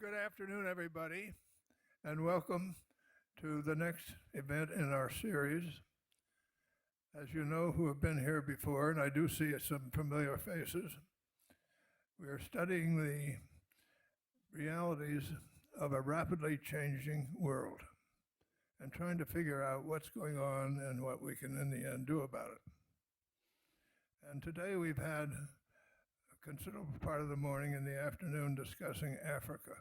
Good afternoon, everybody, and welcome to the next event in our series. As you know, who have been here before, and I do see some familiar faces, we are studying the realities of a rapidly changing world and trying to figure out what's going on and what we can, in the end, do about it. And today we've had a considerable part of the morning and the afternoon discussing Africa.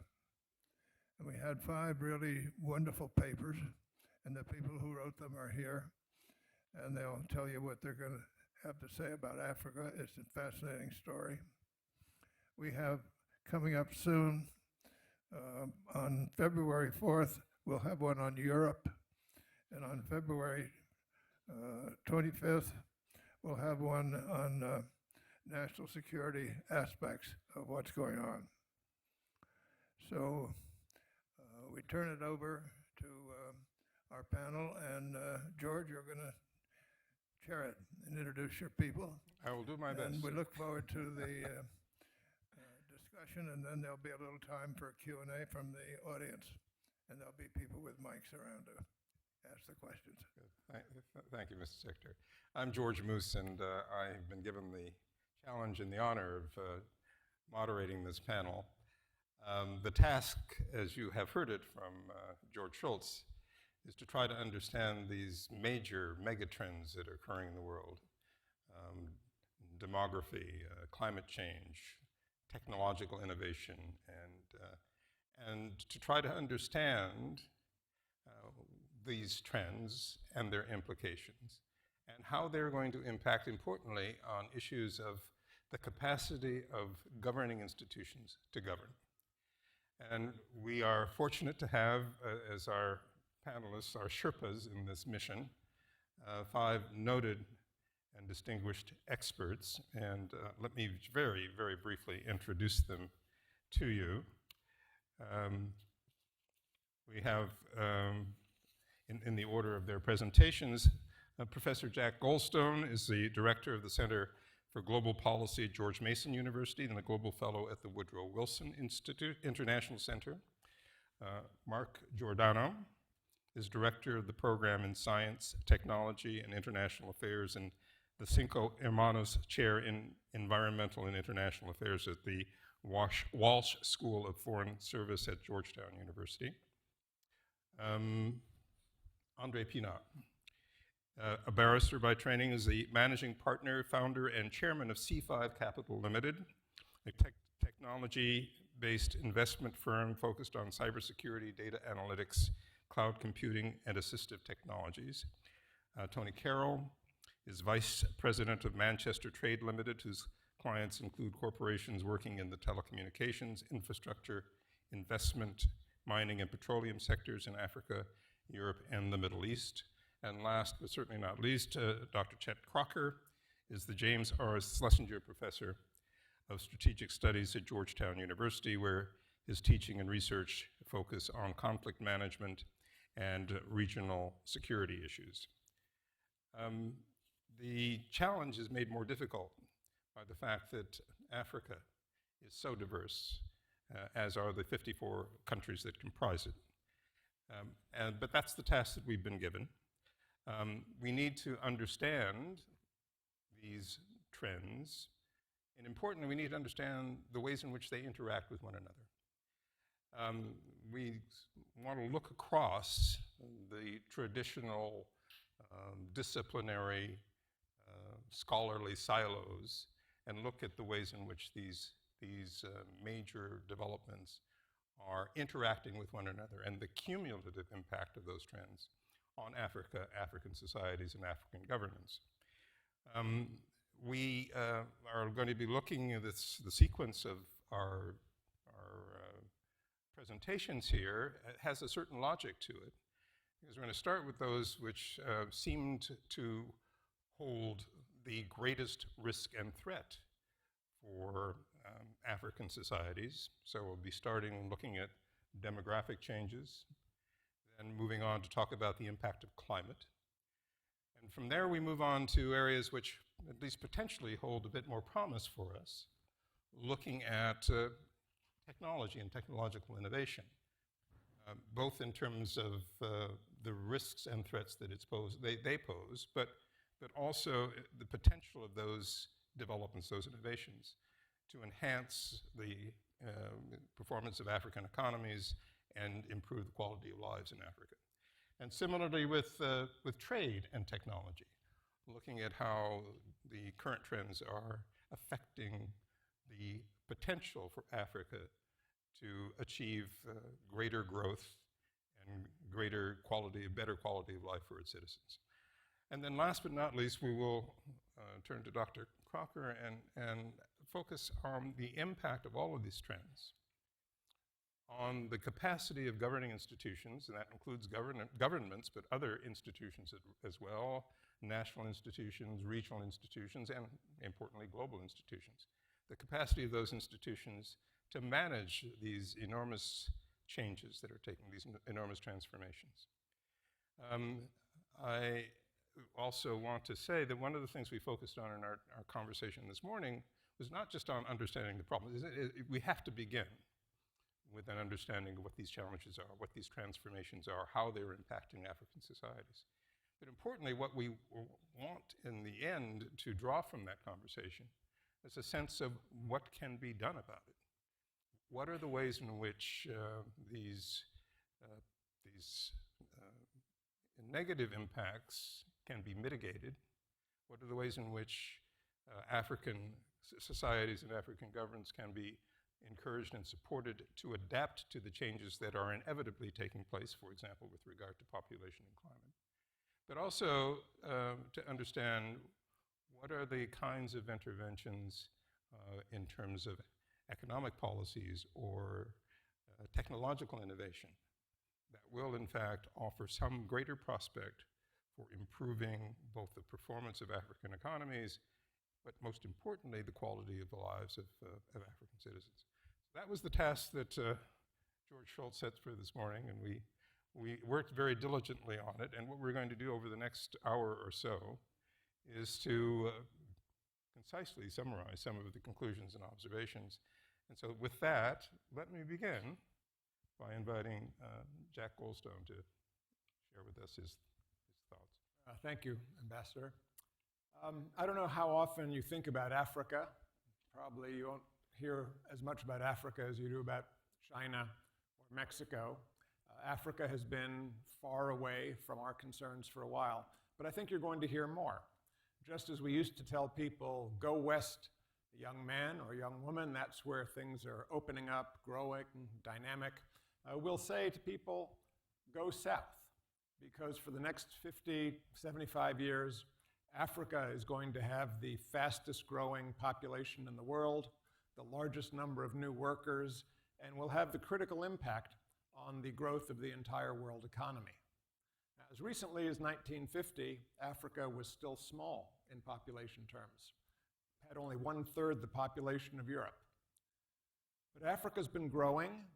And we had 5 really wonderful papers, and the people who wrote them are here, and they'll tell you what they're going to have to say about Africa. It's a fascinating story. We have coming up soon, on February 4th, we'll have one on Europe, and on February 25th, we'll have one on national security aspects of what's going on. So we turn it over to our panel, and George, you're going to chair it and introduce your people. I will do my best. And we look forward to the discussion, and then there'll be a little time for Q&A from the audience, and there'll be people with mics around to ask the questions. Thank you, Mr. Secretary. I'm George Moose, and I've been given the challenge and the honor of moderating this panel. The task, as you have heard it from George Shultz, is to try to understand these major megatrends that are occurring in the world. Demography, climate change, technological innovation, and to try to understand these trends and their implications, and how they're going to impact, importantly, on issues of the capacity of governing institutions to govern. And we are fortunate to have, as our panelists, our Sherpas in this mission, 5 noted and distinguished experts. And let me very, very briefly introduce them to you. We have, in the order of their presentations, Professor Jack Goldstone is the director of the Center for Global Policy at George Mason University and a Global Fellow at the Woodrow Wilson Institute International Center. Mark Giordano is director of the program in Science, Technology, and International Affairs and the Cinco Hermanos Chair in Environmental and International Affairs at the Walsh School of Foreign Service at Georgetown University. Andre Pinat, a barrister by training, is the managing partner, founder, and chairman of C5 Capital Limited, a technology-based investment firm focused on cybersecurity, data analytics, cloud computing, and assistive technologies. Tony Carroll is vice president of Manchester Trade Limited, whose clients include corporations working in the telecommunications, infrastructure, investment, mining, and petroleum sectors in Africa, Europe, and the Middle East. And last, but certainly not least, Dr. Chet Crocker is the James R. Schlesinger Professor of Strategic Studies at Georgetown University, where his teaching and research focus on conflict management and regional security issues. The challenge is made more difficult by the fact that Africa is so diverse, as are the 54 countries that comprise it. But that's the task that we've been given. We need to understand these trends, and importantly, we need to understand the ways in which they interact with one another. We want to look across the traditional disciplinary, scholarly silos and look at the ways in which these major developments are interacting with one another and the cumulative impact of those trends on Africa, African societies, and African governance. We are going to be looking at the sequence of our presentations here. It has a certain logic to it, because we're going to start with those which seem to hold the greatest risk and threat for African societies. So we'll be starting looking at demographic changes, then moving on to talk about the impact of climate. And from there we move on to areas which at least potentially hold a bit more promise for us, looking at technology and technological innovation, both in terms of the risks and threats that they pose, but also the potential of those developments, those innovations, to enhance the performance of African economies and improve the quality of lives in Africa. And similarly with trade and technology, looking at how the current trends are affecting the potential for Africa to achieve greater growth and better quality of life for its citizens. And then last but not least, we will turn to Dr. Crocker and focus on the impact of all of these trends on the capacity of governing institutions, and that includes governments, but other institutions as well, national institutions, regional institutions, and importantly, global institutions. The capacity of those institutions to manage these enormous changes that are taking, these enormous transformations. I also want to say that one of the things we focused on in our conversation this morning was not just on understanding the problem. We have to begin with an understanding of what these challenges are, what these transformations are, how they're impacting African societies. But importantly, what we want in the end to draw from that conversation is a sense of what can be done about it. What are the ways in which these negative impacts can be mitigated? What are the ways in which African societies and African governments can be encouraged and supported to adapt to the changes that are inevitably taking place, for example, with regard to population and climate? But also to understand what are the kinds of interventions in terms of economic policies or technological innovation that will in fact offer some greater prospect for improving both the performance of African economies, but most importantly, the quality of the lives of African citizens. So that was the task that George Shultz set for this morning, and we worked very diligently on it. And what we're going to do over the next hour or so is to concisely summarize some of the conclusions and observations. And so with that, let me begin by inviting Jack Goldstone to share with us his thoughts. Thank you, Ambassador. I don't know how often you think about Africa. Probably you won't hear as much about Africa as you do about China or Mexico. Africa has been far away from our concerns for a while, but I think you're going to hear more. Just as we used to tell people, go west, a young man or young woman, that's where things are opening up, growing, dynamic. We'll say to people, go south, because for the next 50, 75 years, Africa is going to have the fastest growing population in the world, the largest number of new workers, and will have the critical impact on the growth of the entire world economy. As recently as 1950, Africa was still small in population terms. It had only 1/3 the population of Europe. But Africa's been growing.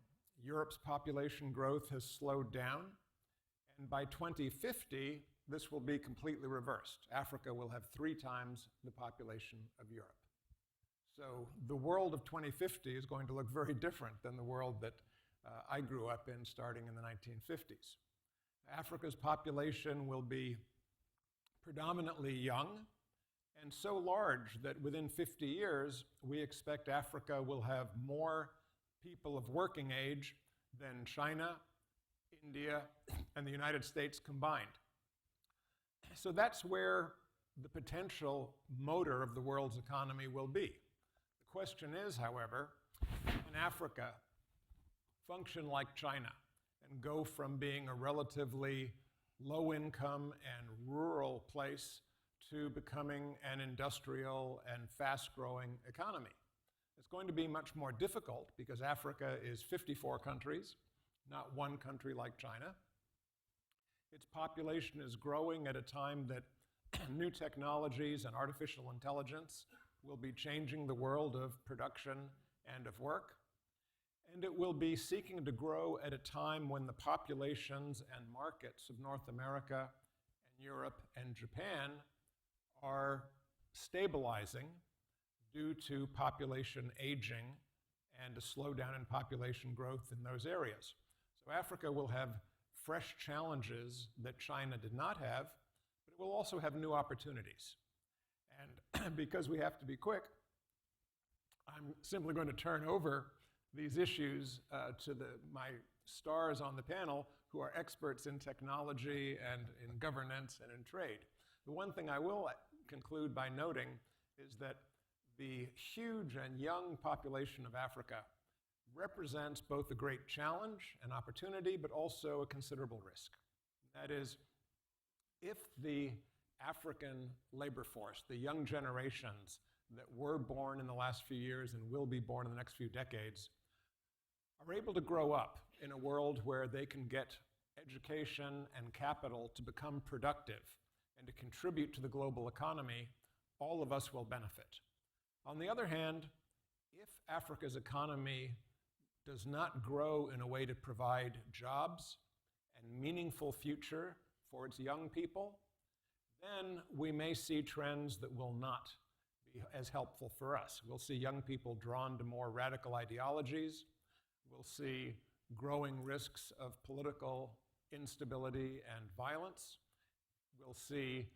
Europe's population growth has slowed down. And by 2050, this will be completely reversed. Africa will have 3 times the population of Europe. So the world of 2050 is going to look very different than the world that I grew up in starting in the 1950s. Africa's population will be predominantly young and so large that within 50 years, we expect Africa will have more people of working age than China, India, and the United States combined. So that's where the potential motor of the world's economy will be. The question is, however, can Africa function like China and go from being a relatively low-income and rural place to becoming an industrial and fast-growing economy? It's going to be much more difficult because Africa is 54 countries, not one country like China. Its population is growing at a time that new technologies and artificial intelligence will be changing the world of production and of work. And it will be seeking to grow at a time when the populations and markets of North America and Europe and Japan are stabilizing due to population aging and a slowdown in population growth in those areas. So Africa will have fresh challenges that China did not have, but it will also have new opportunities. And because we have to be quick, I'm simply going to turn over these issues to my stars on the panel, who are experts in technology and in governance and in trade. The one thing I will conclude by noting is that the huge and young population of Africa represents both a great challenge and opportunity, but also a considerable risk. That is, if the African labor force, the young generations that were born in the last few years and will be born in the next few decades, are able to grow up in a world where they can get education and capital to become productive and to contribute to the global economy, all of us will benefit. On the other hand, if Africa's economy does not grow in a way to provide jobs and meaningful future for its young people, then we may see trends that will not be as helpful for us. We'll see young people drawn to more radical ideologies. We'll see growing risks of political instability and violence. We'll see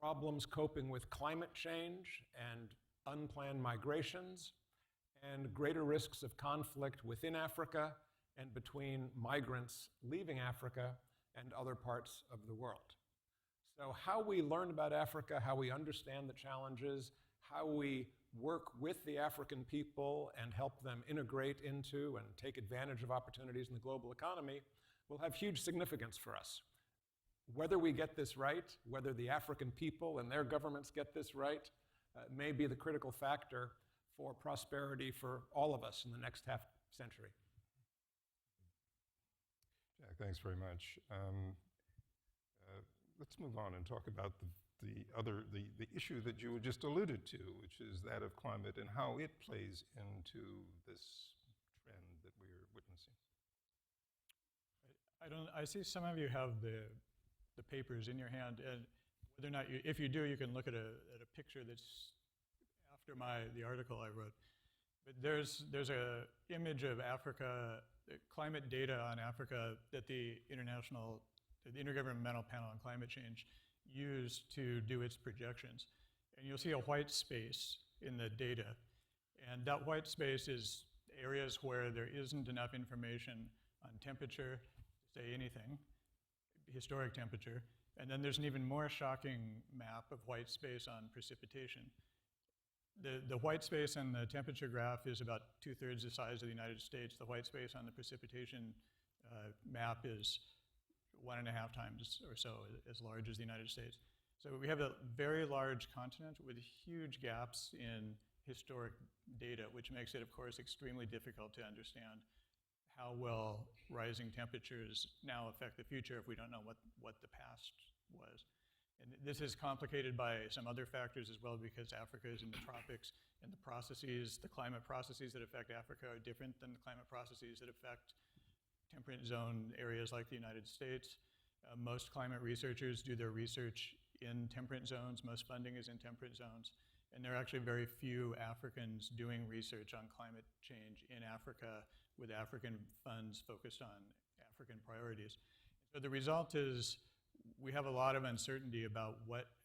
problems coping with climate change and unplanned migrations, and greater risks of conflict within Africa and between migrants leaving Africa and other parts of the world. So how we learn about Africa, how we understand the challenges, how we work with the African people and help them integrate into and take advantage of opportunities in the global economy will have huge significance for us. Whether we get this right, whether the African people and their governments get this right, may be the critical factor for prosperity for all of us in the next half century. Jack, thanks very much. Let's move on and talk about the issue that you just alluded to, which is that of climate and how it plays into this trend that we're witnessing. I see some of you have the papers in your hand, and whether or not if you do, you can look at a picture that's after the article I wrote. But there's a image of Africa, climate data on Africa that the Intergovernmental Panel on Climate Change used to do its projections. And you'll see a white space in the data. And that white space is areas where there isn't enough information on temperature to say anything, historic temperature. And then there's an even more shocking map of white space on precipitation. The white space on the temperature graph is about 2/3 the size of the United States. The white space on the precipitation map is 1.5 times or so as large as the United States. So we have a very large continent with huge gaps in historic data, which makes it, of course, extremely difficult to understand how well rising temperatures now affect the future if we don't know what the past was. And this is complicated by some other factors as well, because Africa is in the tropics, and the climate processes that affect Africa are different than the climate processes that affect temperate zone areas like the United States. Most climate researchers do their research in temperate zones. Most funding is in temperate zones. And there are actually very few Africans doing research on climate change in Africa with African funds focused on African priorities. So the result is we have a lot of uncertainty about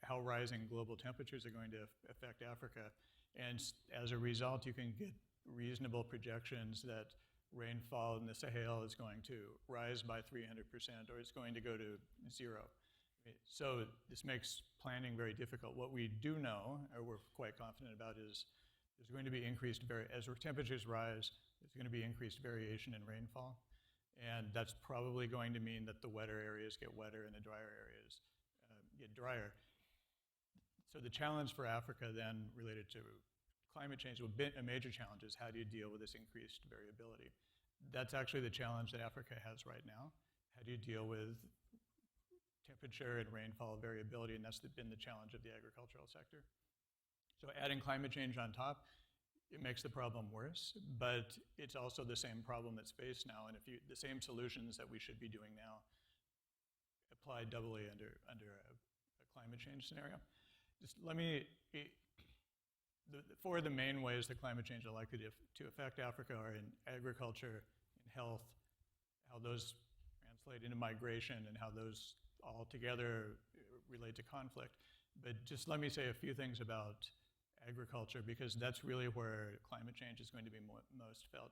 how rising global temperatures are going to affect Africa. And as a result, you can get reasonable projections that rainfall in the Sahel is going to rise by 300%, or it's going to go to 0. So this makes planning very difficult. What we do know, or we're quite confident about, is there's going to be as temperatures rise, there's going to be increased variation in rainfall. And that's probably going to mean that the wetter areas get wetter and the drier areas get drier. So the challenge for Africa then related to climate change, a major challenge is how do you deal with this increased variability? That's actually the challenge that Africa has right now. How do you deal with temperature and rainfall variability? And that's been the challenge of the agricultural sector. So adding climate change on top, it makes the problem worse, but it's also the same problem that's faced now, and the same solutions that we should be doing now apply doubly under a climate change scenario. four of the main ways that climate change are likely to affect Africa are in agriculture, in health, how those translate into migration, and how those all together relate to conflict. But just let me say a few things about agriculture, because that's really where climate change is going to be most felt.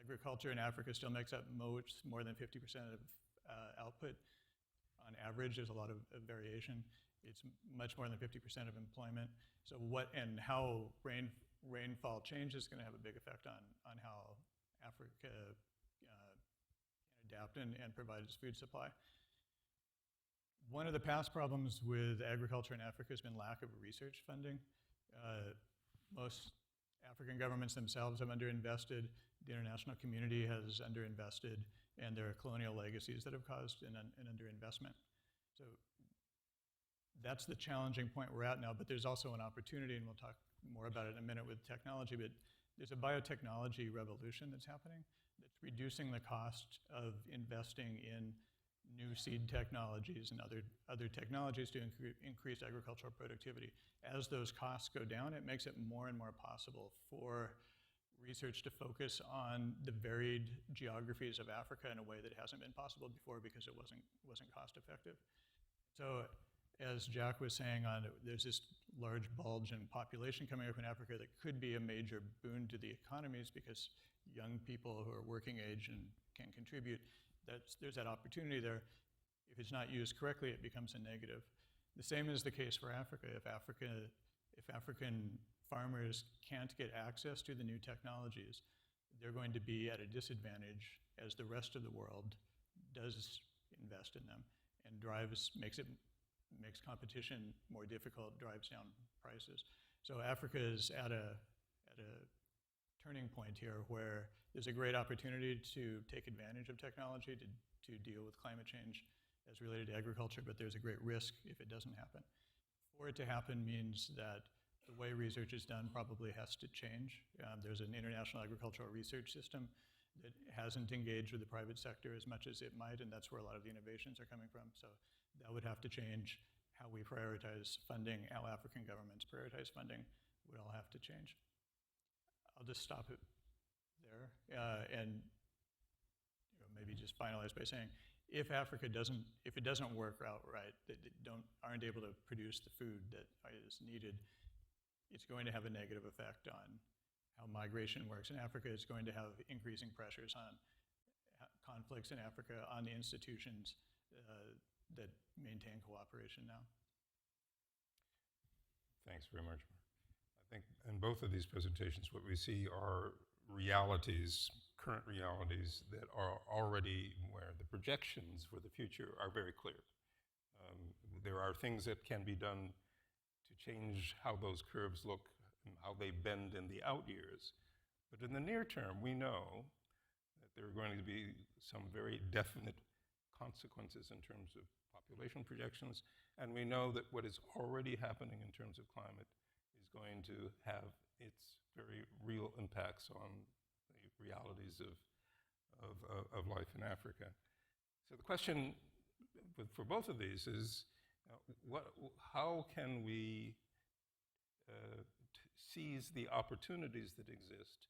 Agriculture in Africa still makes up more than 50% of output. On average, there's a lot of variation. It's much more than 50% of employment. So what and how rainfall change is going to have a big effect on how Africa can adapt and provide its food supply. One of the past problems with agriculture in Africa has been lack of research funding. Most African governments themselves have underinvested, the international community has underinvested, and there are colonial legacies that have caused an underinvestment. So that's the challenging point we're at now, but there's also an opportunity, and we'll talk more about it in a minute with technology, but there's a biotechnology revolution that's happening that's reducing the cost of investing in new seed technologies and other technologies to increase agricultural productivity. As those costs go down, it makes it more and more possible for research to focus on the varied geographies of Africa in a way that hasn't been possible before because it wasn't cost effective. So as Jack was saying, there's this large bulge in population coming up in Africa that could be a major boon to the economies because young people who are working age and can contribute, there's that opportunity there. If it's not used correctly, it becomes a negative. The same is the case for Africa. If African farmers can't get access to the new technologies, they're going to be at a disadvantage as the rest of the world does invest in them and makes competition more difficult, drives down prices. So Africa is at a turning point here where there's a great opportunity to take advantage of technology to deal with climate change as related to agriculture, but there's a great risk if it doesn't happen. For it to happen means that the way research is done probably has to change. There's an international agricultural research system that hasn't engaged with the private sector as much as it might, and that's where a lot of the innovations are coming from. So that would have to change. How we prioritize funding, how African governments prioritize funding would all have to change. I'll just stop it there and maybe just finalize by saying, if it doesn't work out right, that aren't able to produce the food that is needed, it's going to have a negative effect on how migration works in Africa. It's going to have increasing pressures on conflicts in Africa, on the institutions that maintain cooperation now. Thanks very much. I think in both of these presentations, what we see are realities, current realities that are already where the projections for the future are very clear. There are things that can be done to change how those curves look and how they bend in the out years. But in the near term, we know that there are going to be some very definite consequences in terms of population projections, and we know that what is already happening in terms of climate is going to have its very real impacts on the realities of life in Africa. So the question for both of these is, how can we seize the opportunities that exist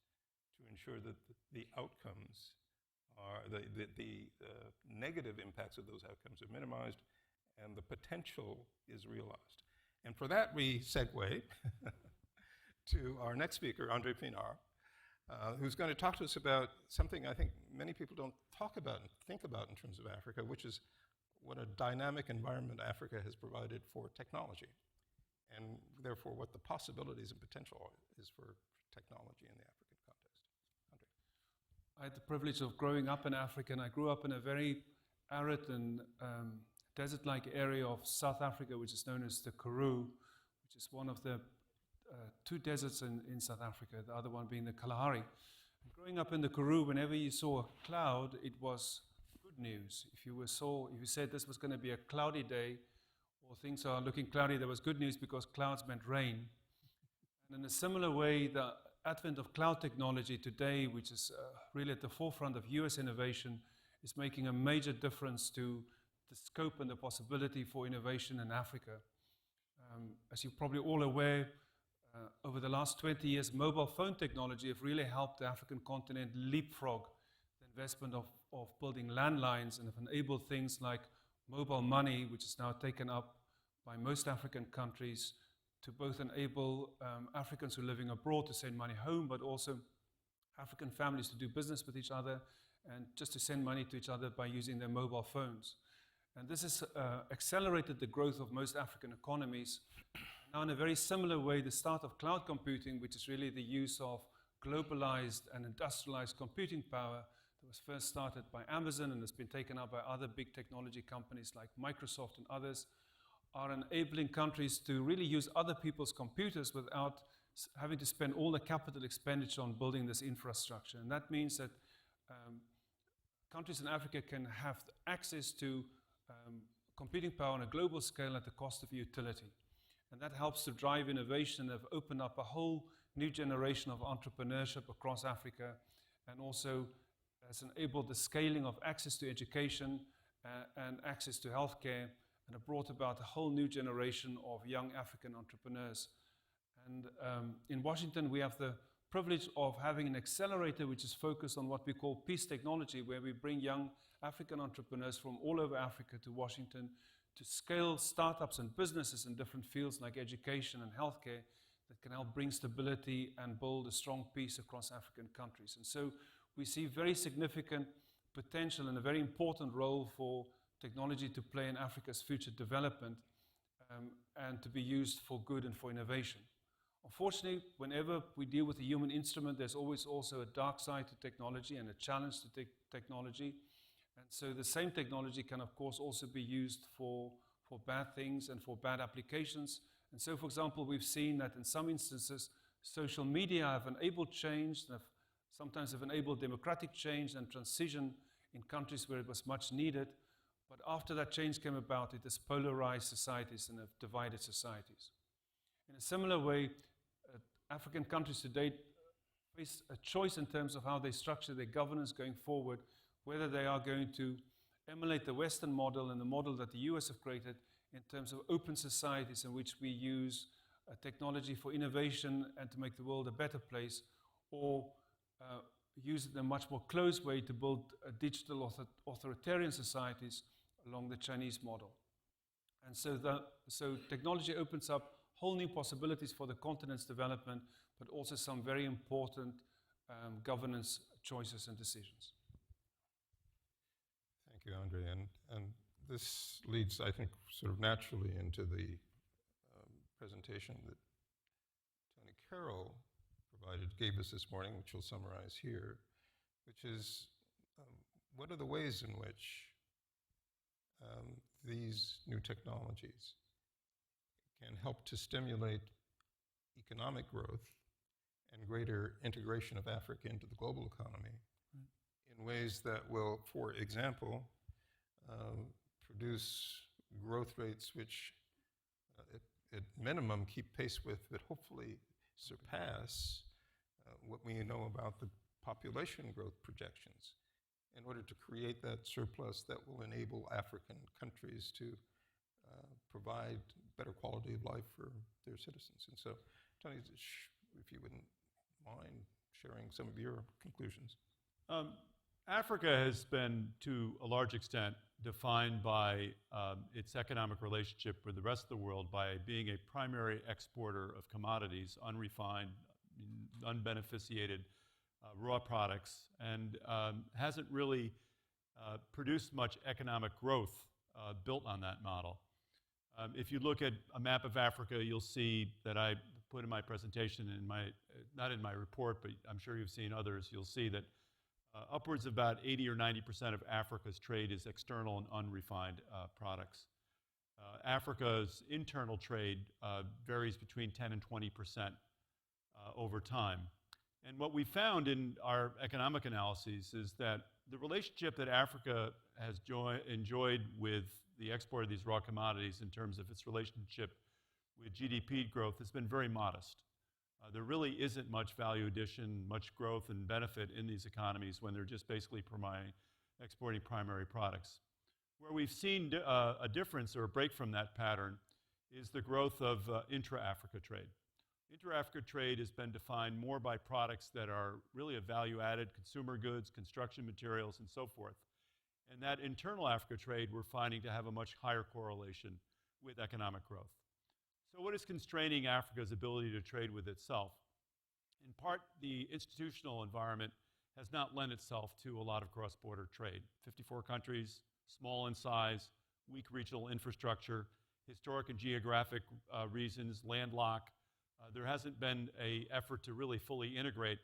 to ensure that the outcomes the negative impacts of those outcomes are minimized and the potential is realized. And for that, we segue to our next speaker, Andre Pinar, who's going to talk to us about something I think many people don't talk about and think about in terms of Africa, which is what a dynamic environment Africa has provided for technology, and therefore what the possibilities and potential is for technology in the African context. Andre. I had the privilege of growing up in Africa, and I grew up in a very arid and desert-like area of South Africa, which is known as the Karoo, which is one of the two deserts in South Africa, the other one being the Kalahari. And growing up in the Karoo, whenever you saw a cloud, it was good news. If you said this was going to be a cloudy day, or things are looking cloudy, there was good news because clouds meant rain. And in a similar way, the advent of cloud technology today, which is really at the forefront of US innovation, is making a major difference to the scope and the possibility for innovation in Africa. As you're probably all aware, over the last 20 years, mobile phone technology have really helped the African continent leapfrog the investment of building landlines, and have enabled things like mobile money, which is now taken up by most African countries, to both enable Africans who are living abroad to send money home, but also African families to do business with each other and just to send money to each other by using their mobile phones. And this has accelerated the growth of most African economies. Now, in a very similar way, the start of cloud computing, which is really the use of globalized and industrialized computing power, that was first started by Amazon and has been taken up by other big technology companies like Microsoft and others, are enabling countries to really use other people's computers without having to spend all the capital expenditure on building this infrastructure. And that means that countries in Africa can have access to computing power on a global scale at the cost of utility. And that helps to drive innovation, have opened up a whole new generation of entrepreneurship across Africa, and also has enabled the scaling of access to education and access to healthcare, and have brought about a whole new generation of young African entrepreneurs. And in Washington, we have the privilege of having an accelerator which is focused on what we call peace technology, where we bring young African entrepreneurs from all over Africa to Washington to scale startups and businesses in different fields like education and healthcare that can help bring stability and build a strong peace across African countries. And so we see very significant potential and a very important role for technology to play in Africa's future development and to be used for good and for innovation. Unfortunately, whenever we deal with a human instrument, there's always also a dark side to technology and a challenge to technology. And so the same technology can, of course, also be used for bad things and for bad applications. And so, for example, we've seen that in some instances, social media have enabled change, sometimes have enabled democratic change and transition in countries where it was much needed. But after that change came about, it has polarized societies and have divided societies. In a similar way, African countries today face a choice in terms of how they structure their governance going forward, whether they are going to emulate the Western model and the model that the US have created in terms of open societies in which we use technology for innovation and to make the world a better place, or use it in a much more closed way to build digital authoritarian societies along the Chinese model. And so technology opens up whole new possibilities for the continent's development, but also some very important governance choices and decisions. Thank you, Andre. And this leads, I think, sort of naturally into the presentation that Tony Carroll gave us this morning, which we'll summarize here, which is what are the ways in which these new technologies can help to stimulate economic growth and greater integration of Africa into the global economy in ways that will, for example, produce growth rates which at minimum keep pace with, but hopefully surpass what we know about the population growth projections, in order to create that surplus that will enable African countries to provide better quality of life for their citizens. And so, Tony, if you wouldn't mind sharing some of your conclusions. Africa has been, to a large extent, defined by its economic relationship with the rest of the world by being a primary exporter of commodities, unrefined, unbeneficiated raw products, and hasn't really produced much economic growth built on that model. If you look at a map of Africa, you'll see that I put in my presentation, not in my report, but I'm sure you've seen others, you'll see that upwards of about 80 or 90% of Africa's trade is external and unrefined products. Africa's internal trade varies between 10 and 20% over time. And what we found in our economic analyses is that the relationship that Africa has enjoyed with the export of these raw commodities in terms of its relationship with GDP growth has been very modest. There really isn't much value addition, much growth and benefit in these economies when they're just basically exporting primary products. Where we've seen a difference or a break from that pattern is the growth of intra-Africa trade. Inter-Africa trade has been defined more by products that are really of value-added, consumer goods, construction materials, and so forth. And that internal Africa trade we're finding to have a much higher correlation with economic growth. So what is constraining Africa's ability to trade with itself? In part, the institutional environment has not lent itself to a lot of cross-border trade. 54 countries, small in size, weak regional infrastructure, historic and geographic reasons, landlocked. There hasn't been an effort to really fully integrate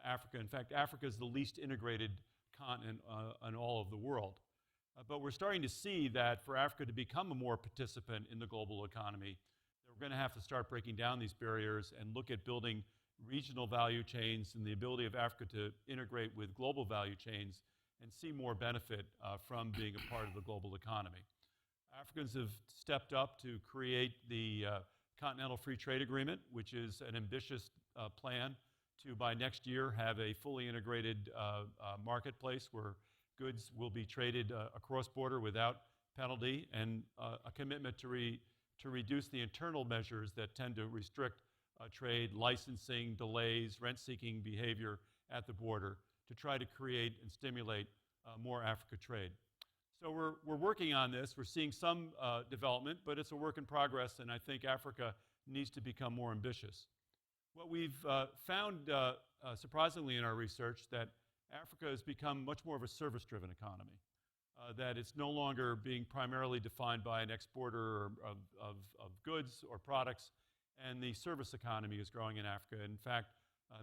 Africa. In fact, Africa is the least integrated continent in all of the world. But we're starting to see that for Africa to become a more participant in the global economy, we're going to have to start breaking down these barriers and look at building regional value chains and the ability of Africa to integrate with global value chains and see more benefit from being a part of the global economy. Africans have stepped up to create the Continental Free Trade Agreement, which is an ambitious plan to, by next year, have a fully integrated marketplace where goods will be traded across border without penalty, and a commitment to reduce the internal measures that tend to restrict trade, licensing, delays, rent-seeking behavior at the border to try to create and stimulate more Africa trade. So we're working on this. We're seeing some development, but it's a work in progress, and I think Africa needs to become more ambitious. What we've found, surprisingly in our research, that Africa has become much more of a service-driven economy, that it's no longer being primarily defined by an exporter of goods or products, and the service economy is growing in Africa. In fact,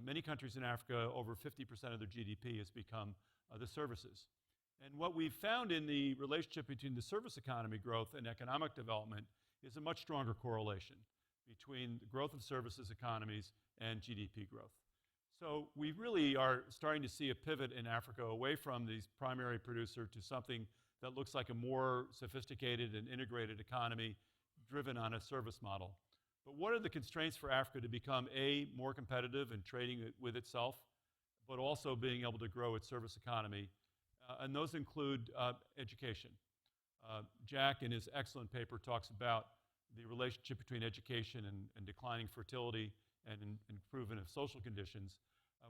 many countries in Africa, over 50% of their GDP has become the services. And what we've found in the relationship between the service economy growth and economic development is a much stronger correlation between the growth of services economies and GDP growth. So we really are starting to see a pivot in Africa away from these primary producer to something that looks like a more sophisticated and integrated economy driven on a service model. But what are the constraints for Africa to become, A, more competitive in trading with itself, but also being able to grow its service economy? And those include education. Jack, in his excellent paper, talks about the relationship between education and declining fertility and improvement of social conditions.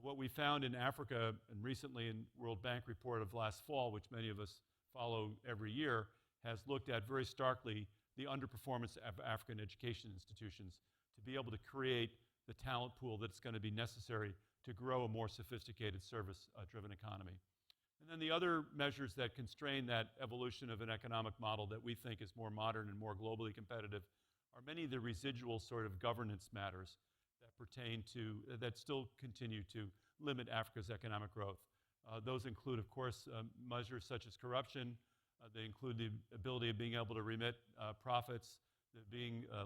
What we found in Africa, and recently in World Bank report of last fall, which many of us follow every year, has looked at very starkly the underperformance of African education institutions to be able to create the talent pool that's going to be necessary to grow a more sophisticated service-driven economy. And then the other measures that constrain that evolution of an economic model that we think is more modern and more globally competitive are many of the residual sort of governance matters that pertain to, that still continue to limit Africa's economic growth. Those include, of course, measures such as corruption. They include the ability of being able to remit profits,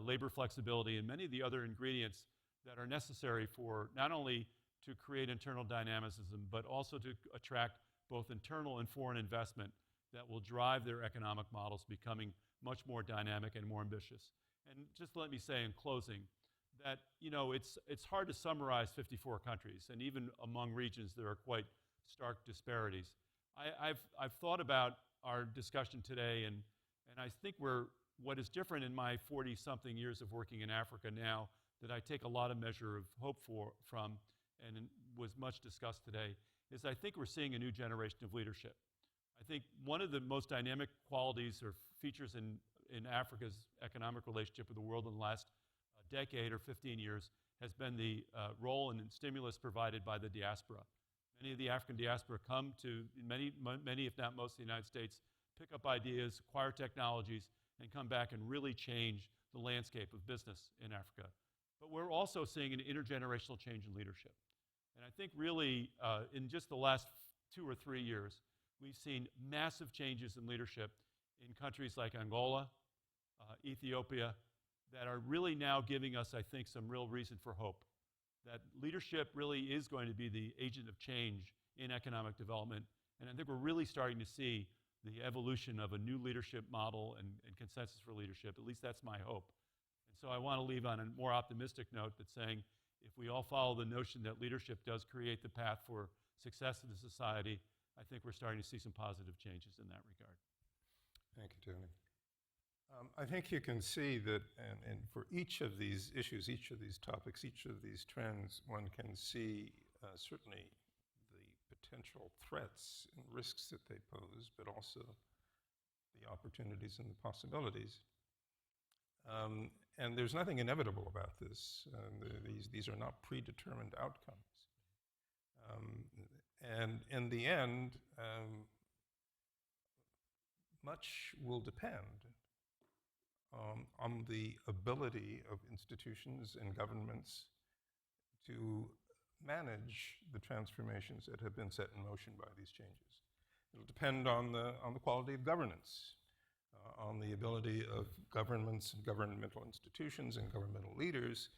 labor flexibility, and many of the other ingredients that are necessary for not only to create internal dynamism, but also to attract both internal and foreign investment that will drive their economic models becoming much more dynamic and more ambitious. And just let me say in closing that, you know, it's hard to summarize 54 countries, and even among regions there are quite stark disparities. I've thought about our discussion today, and I think what is different in my 40-something years of working in Africa now that I take a lot of measure of hope from, and was much discussed today, is I think we're seeing a new generation of leadership. I think one of the most dynamic qualities or features in Africa's economic relationship with the world in the last decade or 15 years has been the role and stimulus provided by the diaspora. Many of the African diaspora come to many, if not most, of the United States, pick up ideas, acquire technologies, and come back and really change the landscape of business in Africa. But we're also seeing an intergenerational change in leadership. And I think really in just the last 2 or 3 years, we've seen massive changes in leadership in countries like Angola, Ethiopia, that are really now giving us, I think, some real reason for hope. That leadership really is going to be the agent of change in economic development. And I think we're really starting to see the evolution of a new leadership model and consensus for leadership. At least that's my hope. And so I want to leave on a more optimistic note that's saying, if we all follow the notion that leadership does create the path for success in the society, I think we're starting to see some positive changes in that regard. Thank you, Tony. I think you can see that, and for each of these issues, each of these topics, each of these trends, one can see certainly the potential threats and risks that they pose, but also the opportunities and the possibilities. And there's nothing inevitable about this. These are not predetermined outcomes. And in the end, much will depend on the ability of institutions and governments to manage the transformations that have been set in motion by these changes. It'll depend on the quality of governance, on the ability of governments and governmental institutions and governmental leaders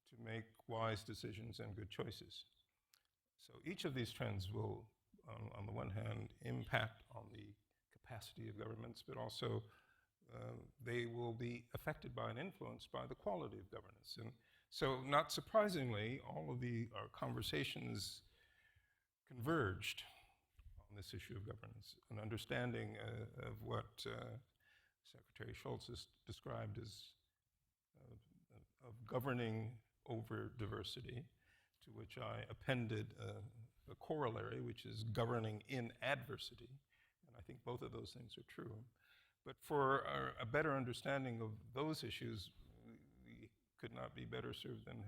to make wise decisions and good choices. So each of these trends will, on the one hand, impact on the capacity of governments, but also they will be affected by and influenced by the quality of governance. And so, not surprisingly, all of our conversations converged on this issue of governance, an understanding of what Secretary Shultz has described as of governing over diversity, to which I appended a corollary, which is governing in adversity. And I think both of those things are true. But for a better understanding of those issues, we could not be better served than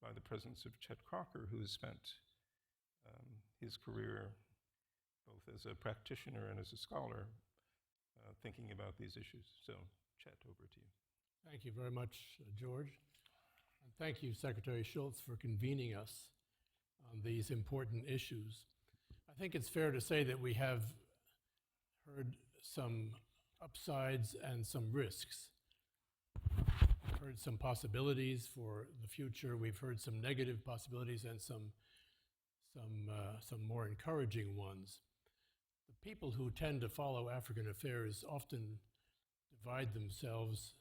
by the presence of Chet Crocker, who has spent his career both as a practitioner and as a scholar thinking about these issues. So, Chet, over to you. Thank you very much, George. And thank you, Secretary Shultz, for convening us on these important issues. I think it's fair to say that we have heard some upsides and some risks. We've heard some possibilities for the future. We've heard some negative possibilities and some more encouraging ones. The people who tend to follow African affairs often divide themselves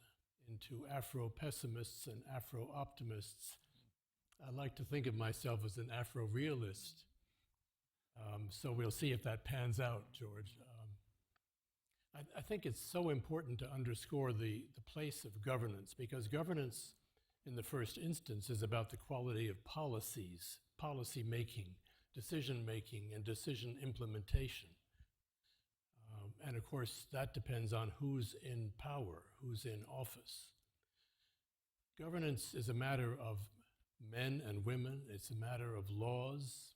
into Afro-pessimists and Afro-optimists. I like to think of myself as an Afro-realist. So we'll see if that pans out, George. I think it's so important to underscore the place of governance, because governance, in the first instance, is about the quality of policies, policy making, decision making, and decision implementation. And of course, that depends on who's in power, who's in office. Governance is a matter of men and women. It's a matter of laws.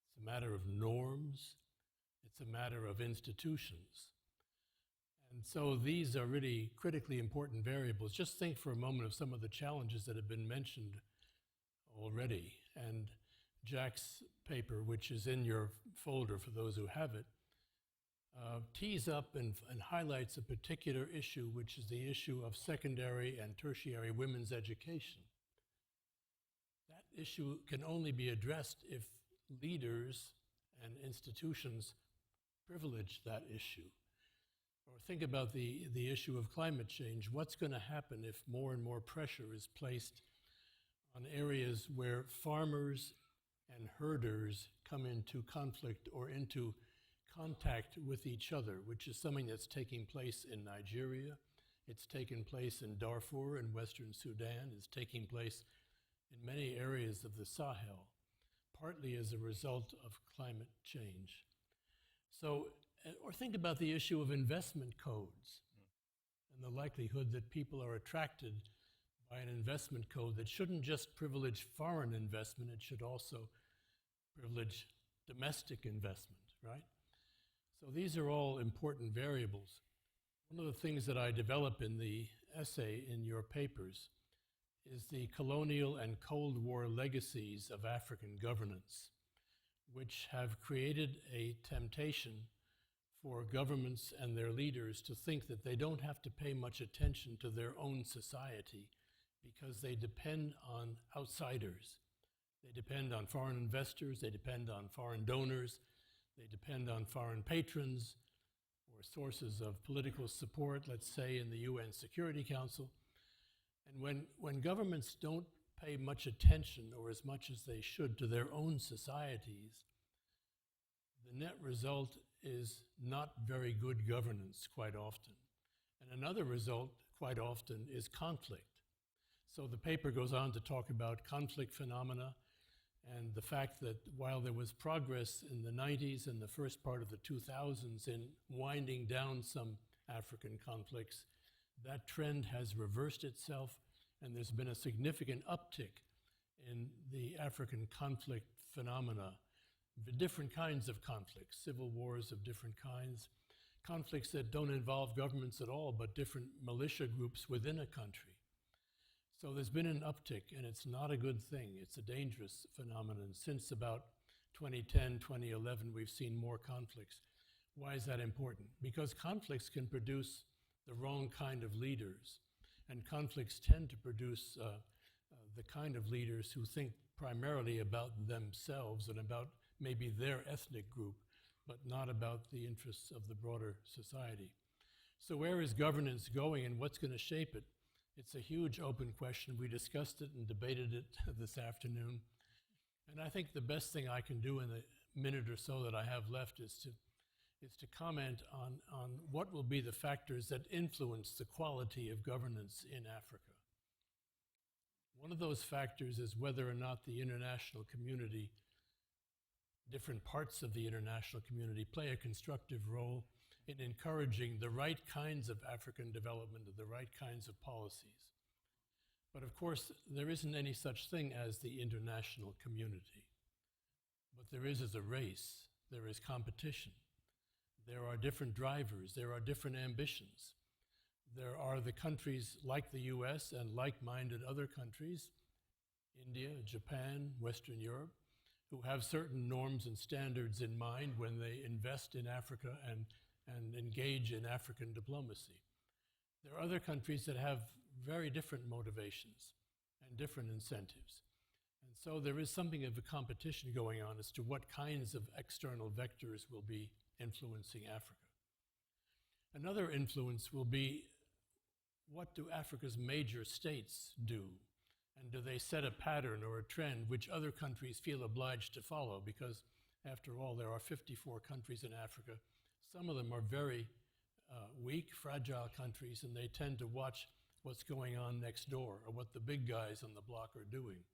It's a matter of norms. It's a matter of institutions. And so these are really critically important variables. Just think for a moment of some of the challenges that have been mentioned already. And Jack's paper, which is in your folder for those who have it, tees up and highlights a particular issue, which is the issue of secondary and tertiary women's education. That issue can only be addressed if leaders and institutions privilege that issue. Or think about the issue of climate change. What's going to happen if more and more pressure is placed on areas where farmers and herders come into conflict or into contact with each other, which is something that's taking place in Nigeria, it's taken place in Darfur in Western Sudan, it's taking place in many areas of the Sahel, partly as a result of climate change. So, or think about the issue of investment codes and the likelihood that people are attracted by an investment code that shouldn't just privilege foreign investment, it should also privilege domestic investment, right? So these are all important variables. One of the things that I develop in the essay in your papers is the colonial and Cold War legacies of African governance, which have created a temptation for governments and their leaders to think that they don't have to pay much attention to their own society because they depend on outsiders. They depend on foreign investors, they depend on foreign donors, they depend on foreign patrons or sources of political support, let's say in the UN Security Council. And when governments don't pay much attention or as much as they should to their own societies, the net result is not very good governance quite often. And another result, quite often, is conflict. So the paper goes on to talk about conflict phenomena and the fact that while there was progress in the 90s and the first part of the 2000s in winding down some African conflicts, that trend has reversed itself, and there's been a significant uptick in the African conflict phenomena, the different kinds of conflicts, civil wars of different kinds, conflicts that don't involve governments at all, but different militia groups within a country. So there's been an uptick, and it's not a good thing. It's a dangerous phenomenon. Since about 2010, 2011, we've seen more conflicts. Why is that important? Because conflicts can produce the wrong kind of leaders, and conflicts tend to produce the kind of leaders who think primarily about themselves and about maybe their ethnic group, but not about the interests of the broader society. So where is governance going and what's going to shape it? It's a huge open question. We discussed it and debated it this afternoon. And I think the best thing I can do in the minute or so that I have left is to comment on what will be the factors that influence the quality of governance in Africa. One of those factors is whether or not the international community, different parts of the international community, play a constructive role in encouraging the right kinds of African development and the right kinds of policies. But of course, there isn't any such thing as the international community. What there is a race, there is competition. There are different drivers, there are different ambitions. There are the countries like the US and like-minded other countries, India, Japan, Western Europe, who have certain norms and standards in mind when they invest in Africa and engage in African diplomacy. There are other countries that have very different motivations and different incentives. And so there is something of a competition going on as to what kinds of external vectors will be influencing Africa. Another influence will be, what do Africa's major states do? And do they set a pattern or a trend which other countries feel obliged to follow? Because after all, there are 54 countries in Africa. Some of them are very weak, fragile countries, and they tend to watch what's going on next door or what the big guys on the block are doing.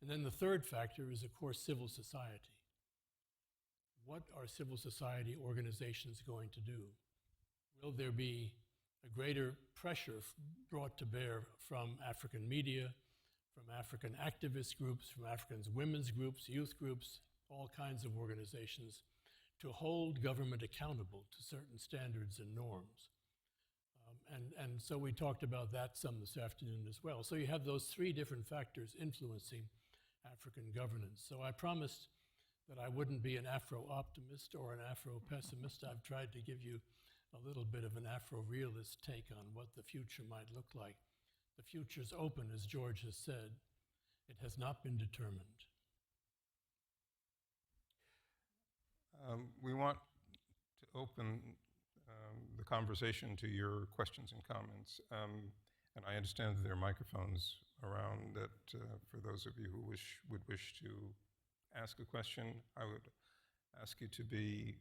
And then the third factor is, of course, civil society. What are civil society organizations going to do? Will there be a greater pressure brought to bear from African media, from African activist groups, from African women's groups, youth groups, all kinds of organizations, to hold government accountable to certain standards and norms? And so we talked about that some this afternoon as well. So you have those three different factors influencing African governance. So I promised that I wouldn't be an Afro-optimist or an Afro-pessimist. I've tried to give you a little bit of an Afro-realist take on what the future might look like. The future's open, as George has said. It has not been determined. We want to open the conversation to your questions and comments. And I understand that there are microphones around that for those of you who would wish to ask a question. I would ask you to be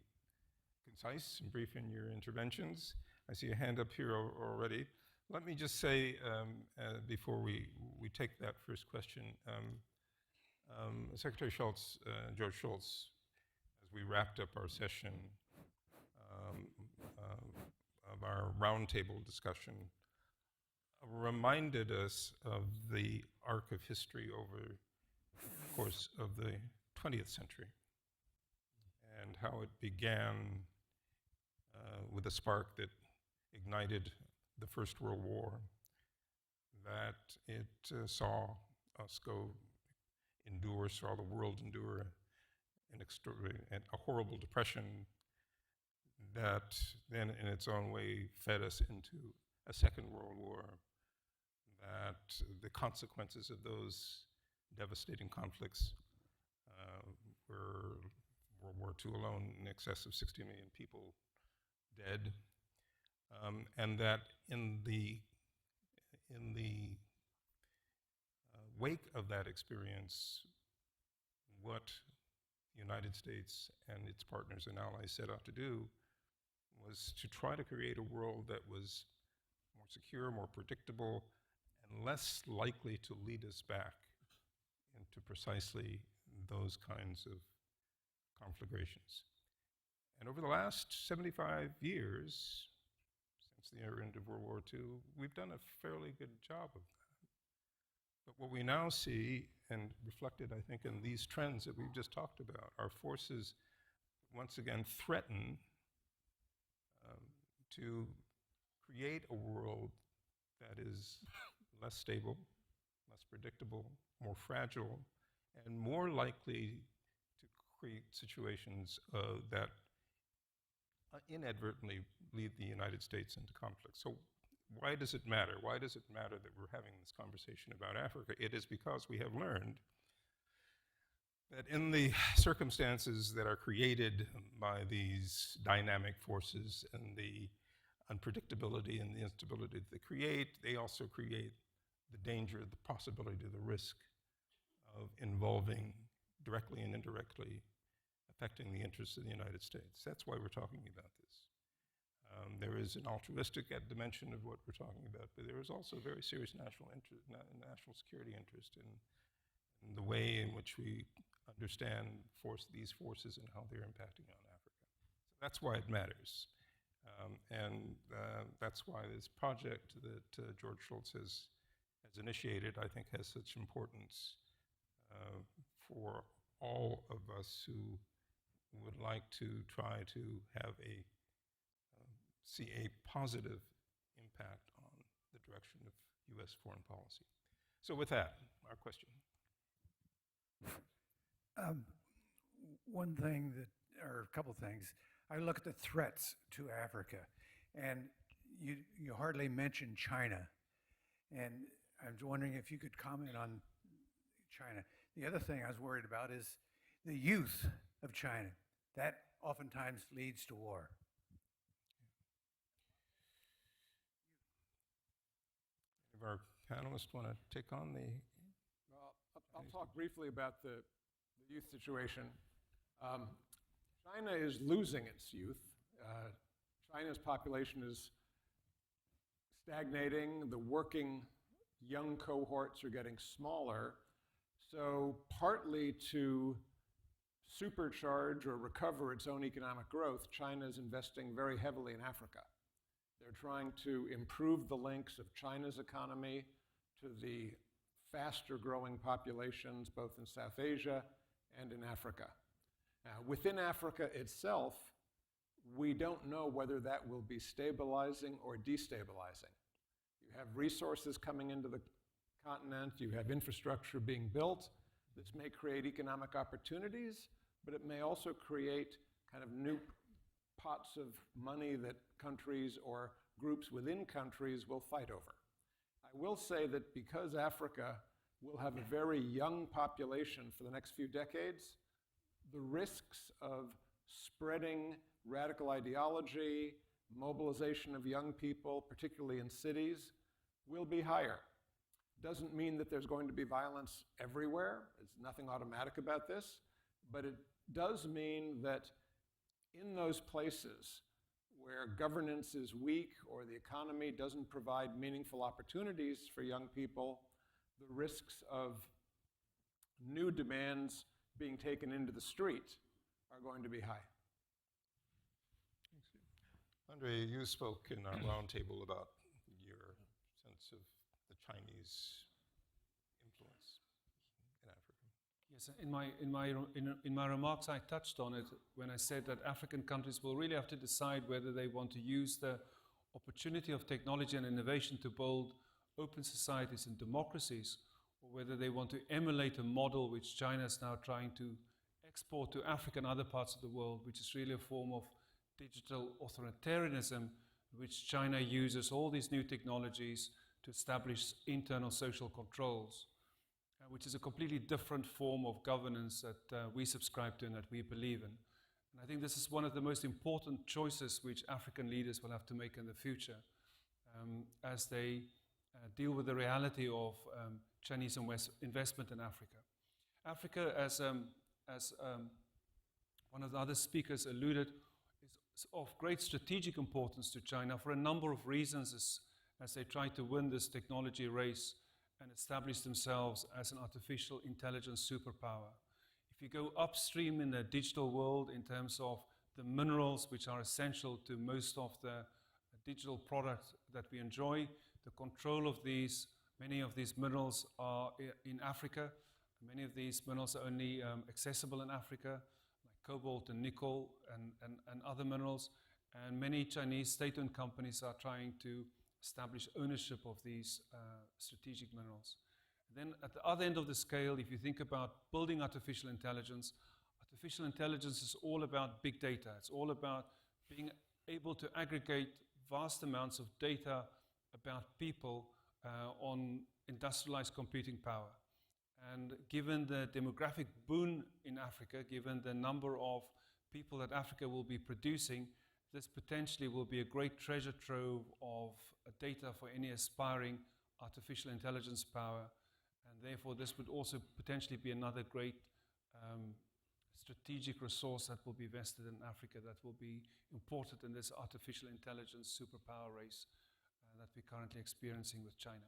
concise and brief in your interventions. I see a hand up here already. Let me just say, before we take that first question, Secretary Shultz, George Shultz, as we wrapped up our session of our roundtable discussion, reminded us of the arc of history over the course of the 20th century and how it began with a spark that ignited the First World War, that it saw the world endure a horrible depression that then in its own way fed us into a Second World War, that the consequences of those devastating conflicts were World War II alone in excess of 60 million people dead, and that in the wake of that experience, what the United States and its partners and allies set out to do was to try to create a world that was more secure, more predictable, and less likely to lead us back into precisely those kinds of conflagrations. And over the last 75 years, since the end of World War II, we've done a fairly good job of that. But what we now see, and reflected, I think, in these trends that we've just talked about, are forces once again threaten to create a world that is less stable, less predictable, more fragile, and more likely to create situations that inadvertently lead the United States into conflict. So why does it matter? Why does it matter that we're having this conversation about Africa? It is because we have learned that in the circumstances that are created by these dynamic forces and the unpredictability and the instability that they create, they also create the danger, the possibility, the risk of involving directly and indirectly affecting the interests of the United States. That's why we're talking about this. There is an altruistic dimension of what we're talking about, but there is also a very serious national security interest in the way in which we understand these forces and how they're impacting on Africa. So that's why it matters. And that's why this project that George Shultz has initiated, I think, has such importance for all of us who would like to try to have see a positive impact on the direction of U.S. foreign policy. So with that, our question. One thing or a couple things, I look at the threats to Africa, and you hardly mention China, and I was wondering if you could comment on China. The other thing I was worried about is the youth of China. That oftentimes leads to war. If our panelists want to take on the... Well, I'll talk briefly about the youth situation. China is losing its youth. China's population is stagnating. The working young cohorts are getting smaller. So partly to supercharge or recover its own economic growth, China is investing very heavily in Africa. They're trying to improve the links of China's economy to the faster growing populations both in South Asia and in Africa. Now, within Africa itself, we don't know whether that will be stabilizing or destabilizing. You have resources coming into the continent, you have infrastructure being built. This may create economic opportunities, but it may also create kind of new pots of money that countries or groups within countries will fight over. I will say that because Africa will have a very young population for the next few decades, the risks of spreading radical ideology, mobilization of young people, particularly in cities, will be higher. Doesn't mean that there's going to be violence everywhere. There's nothing automatic about this, but it does mean that in those places where governance is weak or the economy doesn't provide meaningful opportunities for young people, the risks of new demands being taken into the street are going to be high. Andre, you spoke in our roundtable about your sense of the Chinese influence in Africa. Yes, in my remarks, I touched on it when I said that African countries will really have to decide whether they want to use the opportunity of technology and innovation to build open societies and democracies, or whether they want to emulate a model which China is now trying to export to Africa and other parts of the world, which is really a form of digital authoritarianism, which China uses all these new technologies to establish internal social controls, which is a completely different form of governance that we subscribe to and that we believe in. And I think this is one of the most important choices which African leaders will have to make in the future as they deal with the reality of Chinese investment in Africa. Africa, as one of the other speakers alluded, of great strategic importance to China for a number of reasons as they try to win this technology race and establish themselves as an artificial intelligence superpower. If you go upstream in the digital world in terms of the minerals which are essential to most of the digital products that we enjoy, the control of these, many of these minerals are in Africa. Many of these minerals are only accessible in Africa, like cobalt and nickel and other minerals. And many Chinese state-owned companies are trying to establish ownership of these strategic minerals. Then at the other end of the scale, if you think about building artificial intelligence is all about big data. It's all about being able to aggregate vast amounts of data about people on industrialized computing power. And given the demographic boon in Africa, given the number of people that Africa will be producing, this potentially will be a great treasure trove of data for any aspiring artificial intelligence power. And therefore, this would also potentially be another great strategic resource that will be vested in Africa that will be important in this artificial intelligence superpower race that we're currently experiencing with China.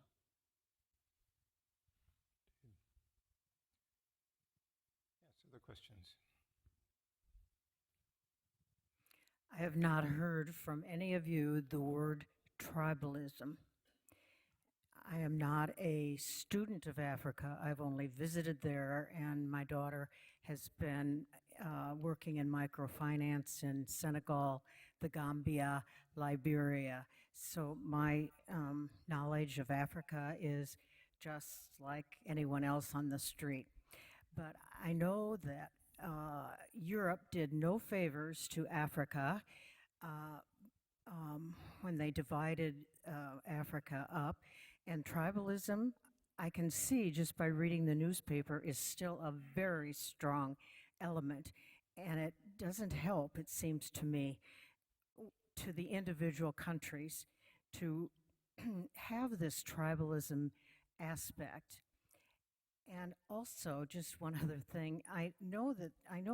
Yes, other questions? I have not heard from any of you the word tribalism. I am not a student of Africa. I've only visited there, and my daughter has been working in microfinance in Senegal, the Gambia, Liberia. So my knowledge of Africa is just like anyone else on the street. But I know that Europe did no favors to Africa when they divided Africa up. And tribalism, I can see just by reading the newspaper, is still a very strong element. And it doesn't help, it seems to me, to the individual countries to have this tribalism aspect. And also, just one other thing, I know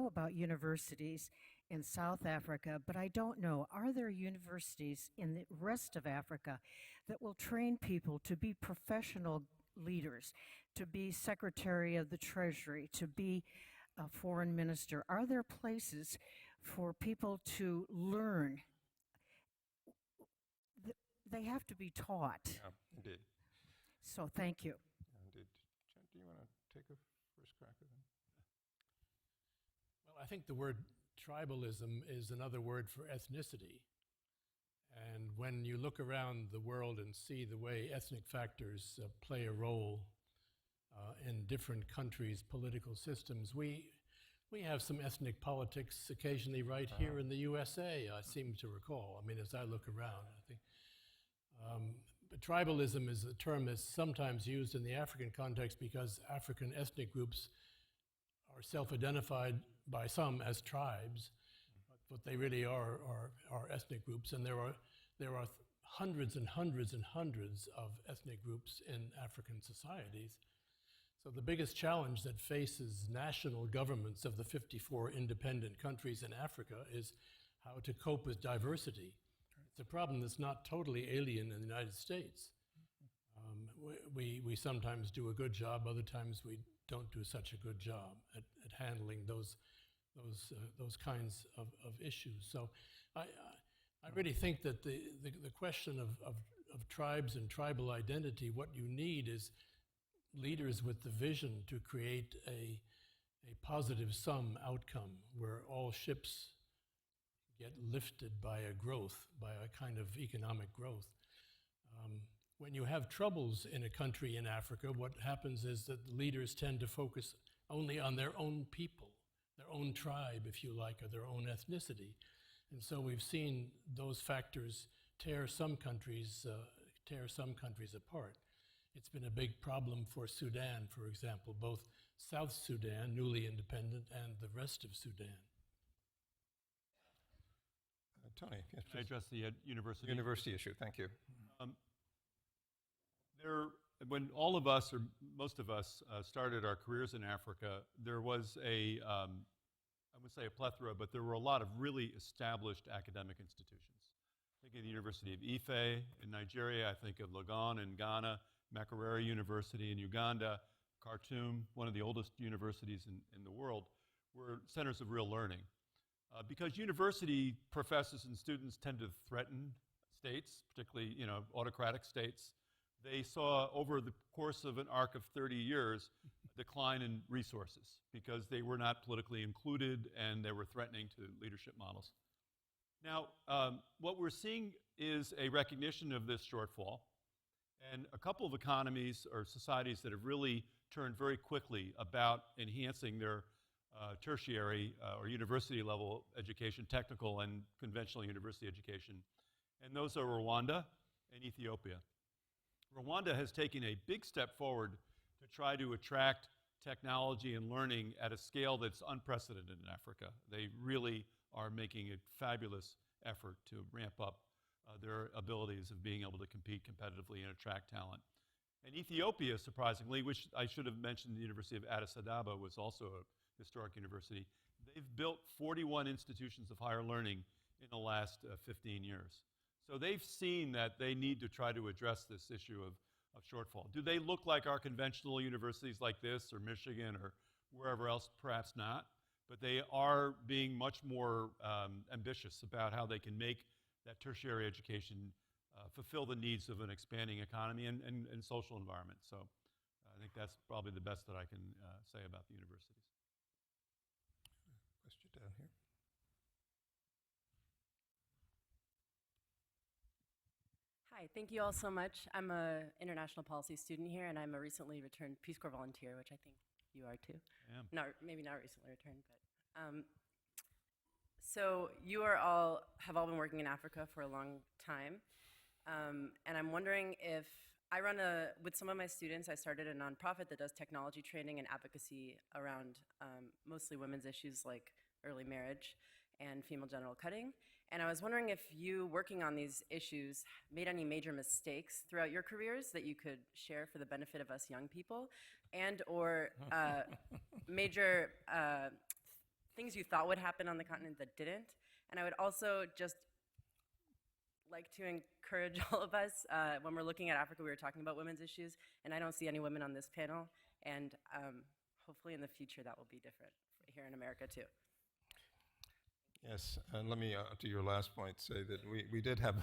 about universities in South Africa, but I don't know, are there universities in the rest of Africa that will train people to be professional leaders, to be Secretary of the Treasury, to be a foreign minister? Are there places for people to learn? They have to be taught. Yeah, indeed. So thank you. Indeed. Jen, do you want to take a first crack at it? Well, I think the word tribalism is another word for ethnicity. And when you look around the world and see the way ethnic factors play a role in different countries' political systems, we have some ethnic politics occasionally right here in the USA, I seem to recall. I mean, as I look around, I think. But tribalism is a term that's sometimes used in the African context because African ethnic groups are self-identified by some as tribes, but they really are ethnic groups, and there are hundreds and hundreds and hundreds of ethnic groups in African societies. So the biggest challenge that faces national governments of the 54 independent countries in Africa is how to cope with diversity. It's a problem that's not totally alien in the United States. We sometimes do a good job, other times we don't do such a good job at handling those kinds of issues. So I really think that the question of tribes and tribal identity, what you need is leaders with the vision to create a positive sum outcome where all ships get lifted by a kind of economic growth. When you have troubles in a country in Africa, what happens is that the leaders tend to focus only on their own people, their own tribe, if you like, or their own ethnicity. And so we've seen those factors tear some countries apart. It's been a big problem for Sudan, for example, both South Sudan, newly independent, and the rest of Sudan. Tony, yes, Can I please. address the university? University issue, thank you. When all of us, or most of us, started our careers in Africa, there was a I would say a plethora, but there were a lot of really established academic institutions. Think of the University of Ife in Nigeria. I think of Legon in Ghana, Makerere University in Uganda, Khartoum, one of the oldest universities in the world, were centers of real learning. Because university professors and students tend to threaten states, particularly autocratic states, they saw over the course of an arc of 30 years a decline in resources because they were not politically included and they were threatening to leadership models. Now, what we're seeing is a recognition of this shortfall, and a couple of economies or societies that have really turned very quickly about enhancing their tertiary or university level education, technical and conventional university education. And those are Rwanda and Ethiopia. Rwanda has taken a big step forward to try to attract technology and learning at a scale that's unprecedented in Africa. They really are making a fabulous effort to ramp up their abilities of being able to compete competitively and attract talent. And Ethiopia, surprisingly, which I should have mentioned, the University of Addis Ababa was also a historic university. They've built 41 institutions of higher learning in the last 15 years. So they've seen that they need to try to address this issue of shortfall. Do they look like our conventional universities like this or Michigan or wherever else? Perhaps not. But they are being much more ambitious about how they can make that tertiary education fulfill the needs of an expanding economy and social environment. So I think that's probably the best that I can say about the universities. Question down here. Hi, thank you all so much. I'm an international policy student here, and I'm a recently returned Peace Corps volunteer, which I think you are too. I am. Maybe not recently returned, but so you have all been working in Africa for a long time, and I'm wondering if with some of my students, I started a nonprofit that does technology training and advocacy around mostly women's issues like early marriage and female genital cutting. And I was wondering if you, working on these issues, made any major mistakes throughout your careers that you could share for the benefit of us young people, and or major things you thought would happen on the continent that didn't. And I would also just like to encourage all of us, when we're looking at Africa, we were talking about women's issues, and I don't see any women on this panel, and hopefully in the future that will be different here in America too. Yes, and let me, to your last point, say that we did have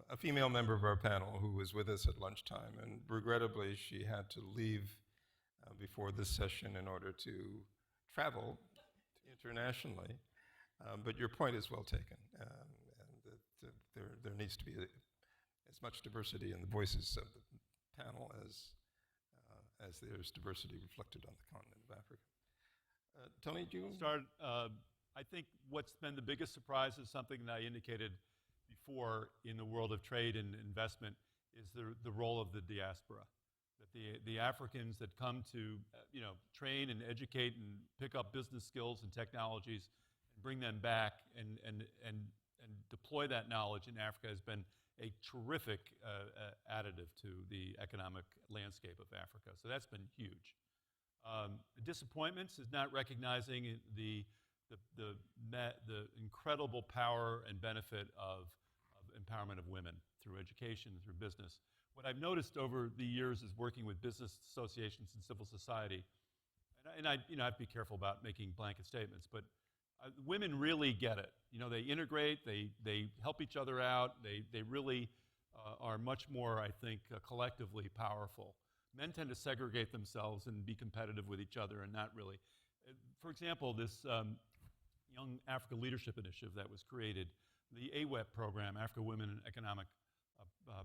a female member of our panel who was with us at lunchtime, and regrettably she had to leave before this session in order to travel internationally. But your point is well taken, and that there needs to be as much diversity in the voices of the panel as there's diversity reflected on the continent of Africa. Tony, do you start? I think what's been the biggest surprise is something that I indicated before in the world of trade and investment is the role of the diaspora. That the Africans that come to train and educate and pick up business skills and technologies and bring them back and deploy that knowledge in Africa has been a terrific additive to the economic landscape of Africa. So that's been huge. Disappointments is not recognizing the incredible power and benefit of empowerment of women through education, through business. What I've noticed over the years is working with business associations and civil society, and I have to be careful about making blanket statements, but women really get it. They integrate, they help each other out, they really are much more, I think, collectively powerful. Men tend to segregate themselves and be competitive with each other and not really. For example, this Young Africa Leadership Initiative that was created, the AWEP program, Africa Women in Economic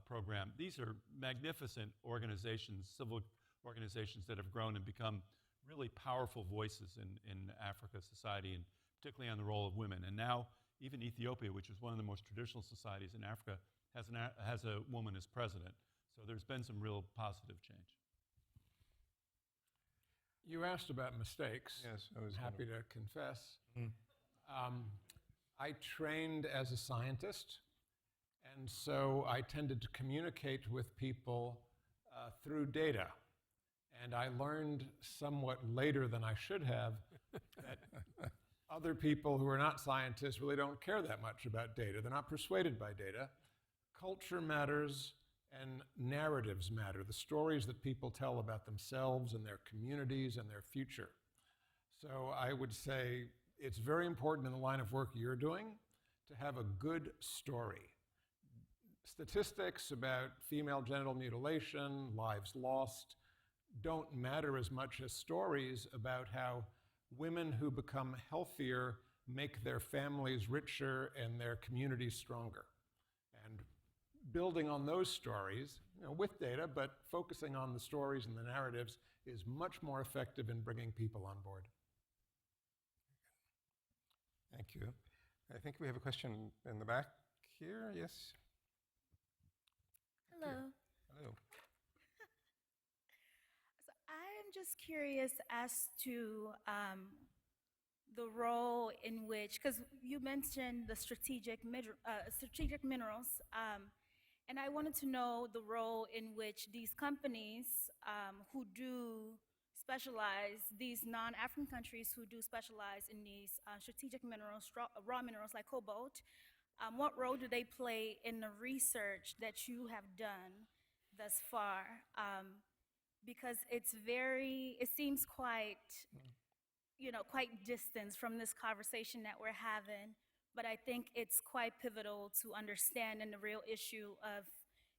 Program, these are magnificent organizations, civil organizations that have grown and become really powerful voices in Africa society, and particularly on the role of women. And now even Ethiopia, which is one of the most traditional societies in Africa, has a woman as president. So there's been some real positive change. You asked about mistakes. Yes, I was happy to confess. I trained as a scientist, and so I tended to communicate with people through data. And I learned somewhat later than I should have that other people who are not scientists really don't care that much about data. They're not persuaded by data. Culture matters and narratives matter, the stories that people tell about themselves and their communities and their future. So I would say it's very important in the line of work you're doing to have a good story. Statistics about female genital mutilation, lives lost, don't matter as much as stories about how women who become healthier make their families richer and their communities stronger. And building on those stories, with data, but focusing on the stories and the narratives is much more effective in bringing people on board. Thank you. I think we have a question in the back here. Yes? Hello. Hello. So I'm just curious as to the role in which, because you mentioned the strategic minerals, and I wanted to know the role in which these companies who do specialize, these non-African countries who do specialize in these strategic minerals, raw minerals like cobalt, what role do they play in the research that you have done thus far? Because it seems quite, quite distant from this conversation that we're having, but I think it's quite pivotal to understand the real issue of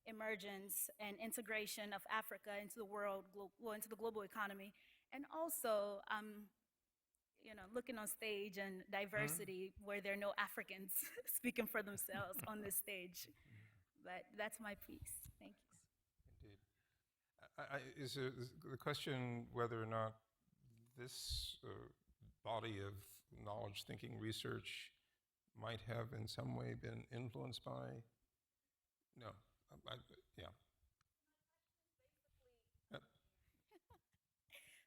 emergence and integration of Africa into the world, into the global economy, and also, looking on stage and diversity where there are no Africans speaking for themselves on this stage. But that's my piece. Thank you. Indeed. Is the question whether or not this body of knowledge thinking research might have in some way been influenced by? No. Yeah.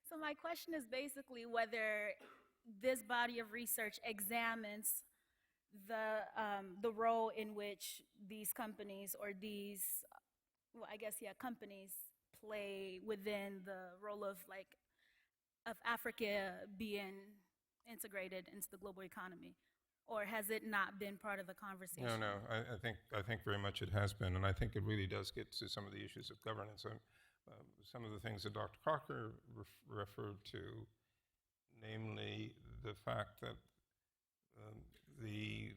So my question is basically whether this body of research examines the role in which these companies or these, companies play within the role of Africa being integrated into the global economy, or has it not been part of the conversation? No. I think very much it has been, and I think it really does get to some of the issues of governance. Some of the things that Dr. Crocker referred to, namely the fact that the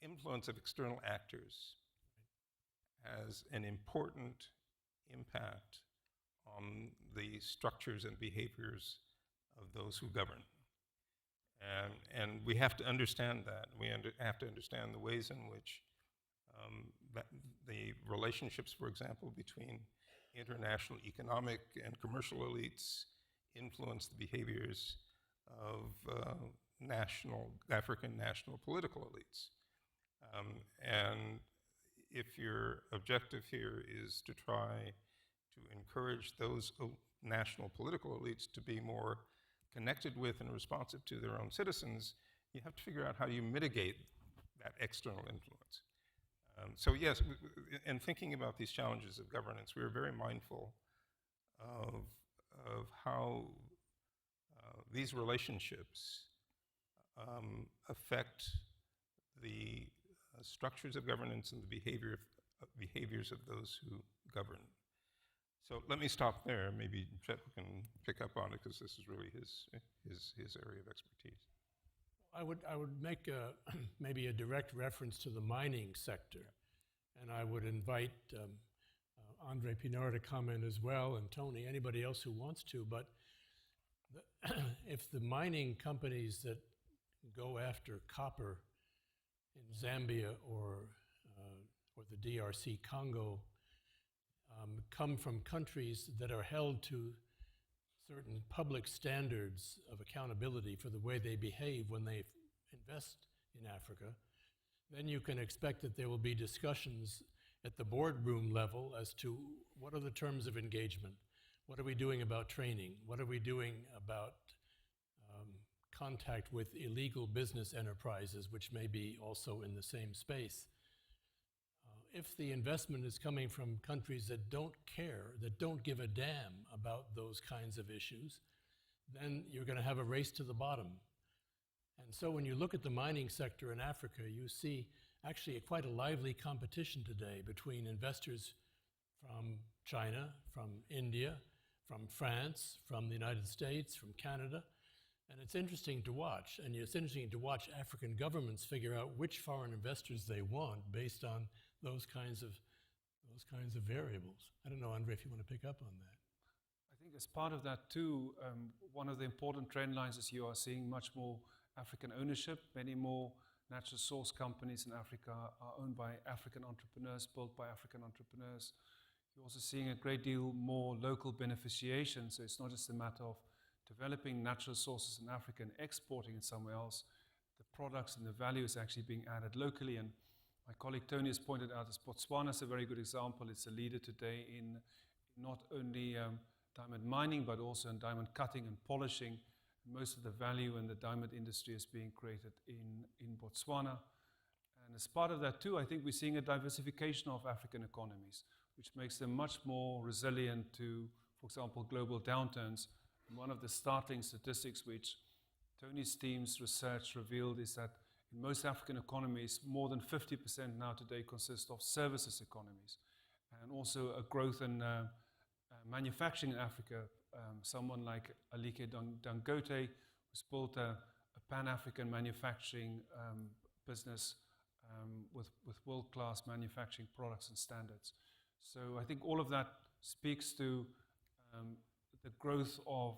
influence of external actors has an important impact on the structures and behaviors of those who govern. And we have to understand that. We have to understand the ways in which the relationships, for example, between international economic and commercial elites influence the behaviors of African national political elites. And if your objective here is to try to encourage those national political elites to be more connected with and responsive to their own citizens, you have to figure out how you mitigate that external influence. So yes, in thinking about these challenges of governance, we are very mindful of how these relationships affect the structures of governance and the behaviors of those who govern. So let me stop there. Maybe Chet can pick up on it because this is really his area of expertise. I would make maybe a direct reference to the mining sector, and I would invite Andre Pinard to comment as well, and Tony, anybody else who wants to. But if the mining companies that go after copper in Zambia or the DRC Congo come from countries that are held to certain public standards of accountability for the way they behave when they invest in Africa, then you can expect that there will be discussions at the boardroom level as to what are the terms of engagement, what are we doing about training, what are we doing about contact with illegal business enterprises, which may be also in the same space. If the investment is coming from countries that don't care, that don't give a damn about those kinds of issues, then you're going to have a race to the bottom. And so when you look at the mining sector in Africa, you see actually quite a lively competition today between investors from China, from India, from France, from the United States, from Canada. And it's interesting to watch. And it's interesting to watch African governments figure out which foreign investors they want based on those kinds of variables. I don't know, Andre, if you want to pick up on that. I think as part of that too, one of the important trend lines is you are seeing much more African ownership. Many more natural source companies in Africa are owned by African entrepreneurs, built by African entrepreneurs. You're also seeing a great deal more local beneficiation. So it's not just a matter of developing natural sources in Africa and exporting it somewhere else. The products and the value is actually being added locally. And my colleague Tony has pointed out that Botswana is a very good example. It's a leader today in not only diamond mining, but also in diamond cutting and polishing. Most of the value in the diamond industry is being created in Botswana. And as part of that too, I think we're seeing a diversification of African economies, which makes them much more resilient to, for example, global downturns. And one of the startling statistics which Tony's team's research revealed is that in most African economies, more than 50% now today consist of services economies. And also a growth in manufacturing in Africa. Someone like Alike Dangote, who's built a Pan-African manufacturing business with world-class manufacturing products and standards. So I think all of that speaks to the growth of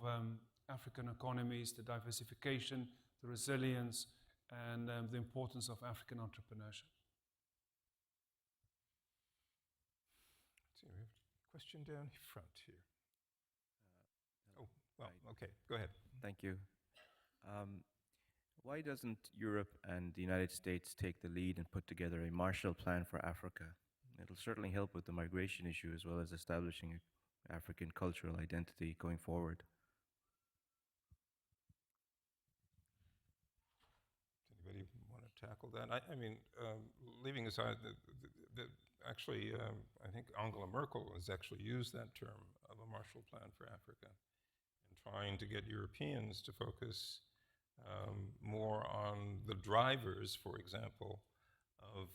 African economies, the diversification, the resilience, and the importance of African entrepreneurship. Let's see, we have a question down front here. Oh, well, okay, go ahead. Thank you. Why doesn't Europe and the United States take the lead and put together a Marshall Plan for Africa? It'll certainly help with the migration issue as well as establishing an African cultural identity going forward. Does anybody want to tackle that? I mean, leaving aside actually, I think Angela Merkel has actually used that term of a Marshall Plan for Africa, and trying to get Europeans to focus more on the drivers, for example, of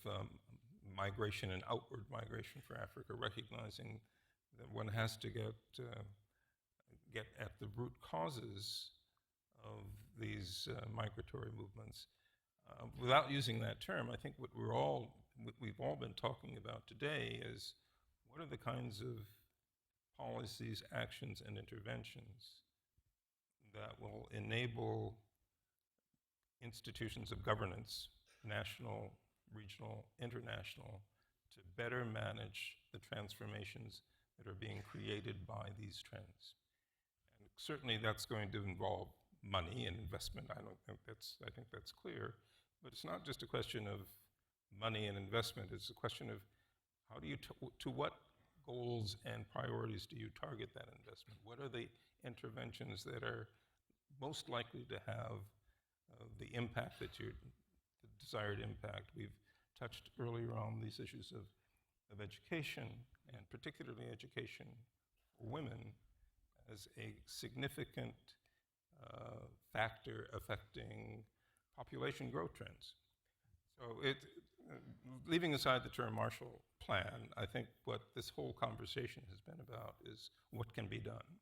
migration and outward migration for Africa, recognizing that one has to get at the root causes of these migratory movements. Without using that term, I think what we've all been talking about today is what are the kinds of policies, actions, and interventions that will enable institutions of governance, national, regional, international, to better manage the transformations that are being created by these trends. And certainly that's going to involve money and investment. I think that's clear. But it's not just a question of money and investment. It's a question of how do you, to what goals and priorities do you target that investment? What are the interventions that are most likely to have the impact the desired impact? We've touched earlier on these issues of education, and particularly education for women as a significant factor affecting population growth trends. So leaving aside the term Marshall Plan, I think what this whole conversation has been about is what can be done,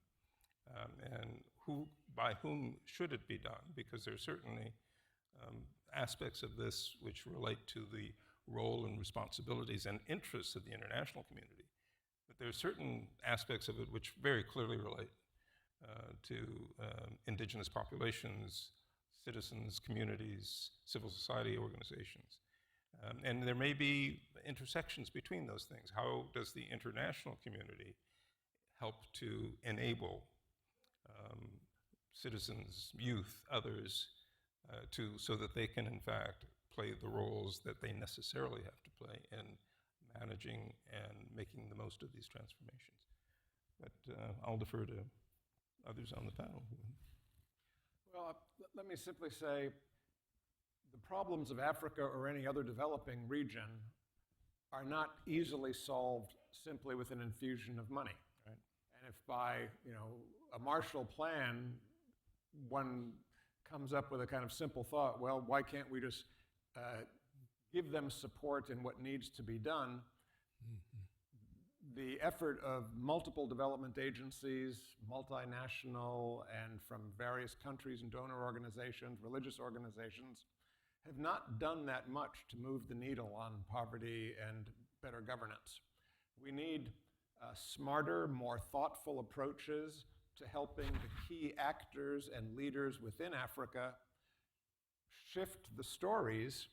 and by whom should it be done, because there are certainly aspects of this which relate to the role and responsibilities and interests of the international community. But there are certain aspects of it which very clearly relate to indigenous populations, citizens, communities, civil society organizations. And there may be intersections between those things. How does the international community help to enable citizens, youth, others, so that they can in fact play the roles that they necessarily have to play in managing and making the most of these transformations? But I'll defer to others on the panel. Well, let me simply say the problems of Africa or any other developing region are not easily solved simply with an infusion of money. Right? And if by a Marshall Plan one comes up with a kind of simple thought, well, why can't we just give them support in what needs to be done? The effort of multiple development agencies, multinational and from various countries and donor organizations, religious organizations, have not done that much to move the needle on poverty and better governance. We need smarter, more thoughtful approaches to helping the key actors and leaders within Africa shift the stories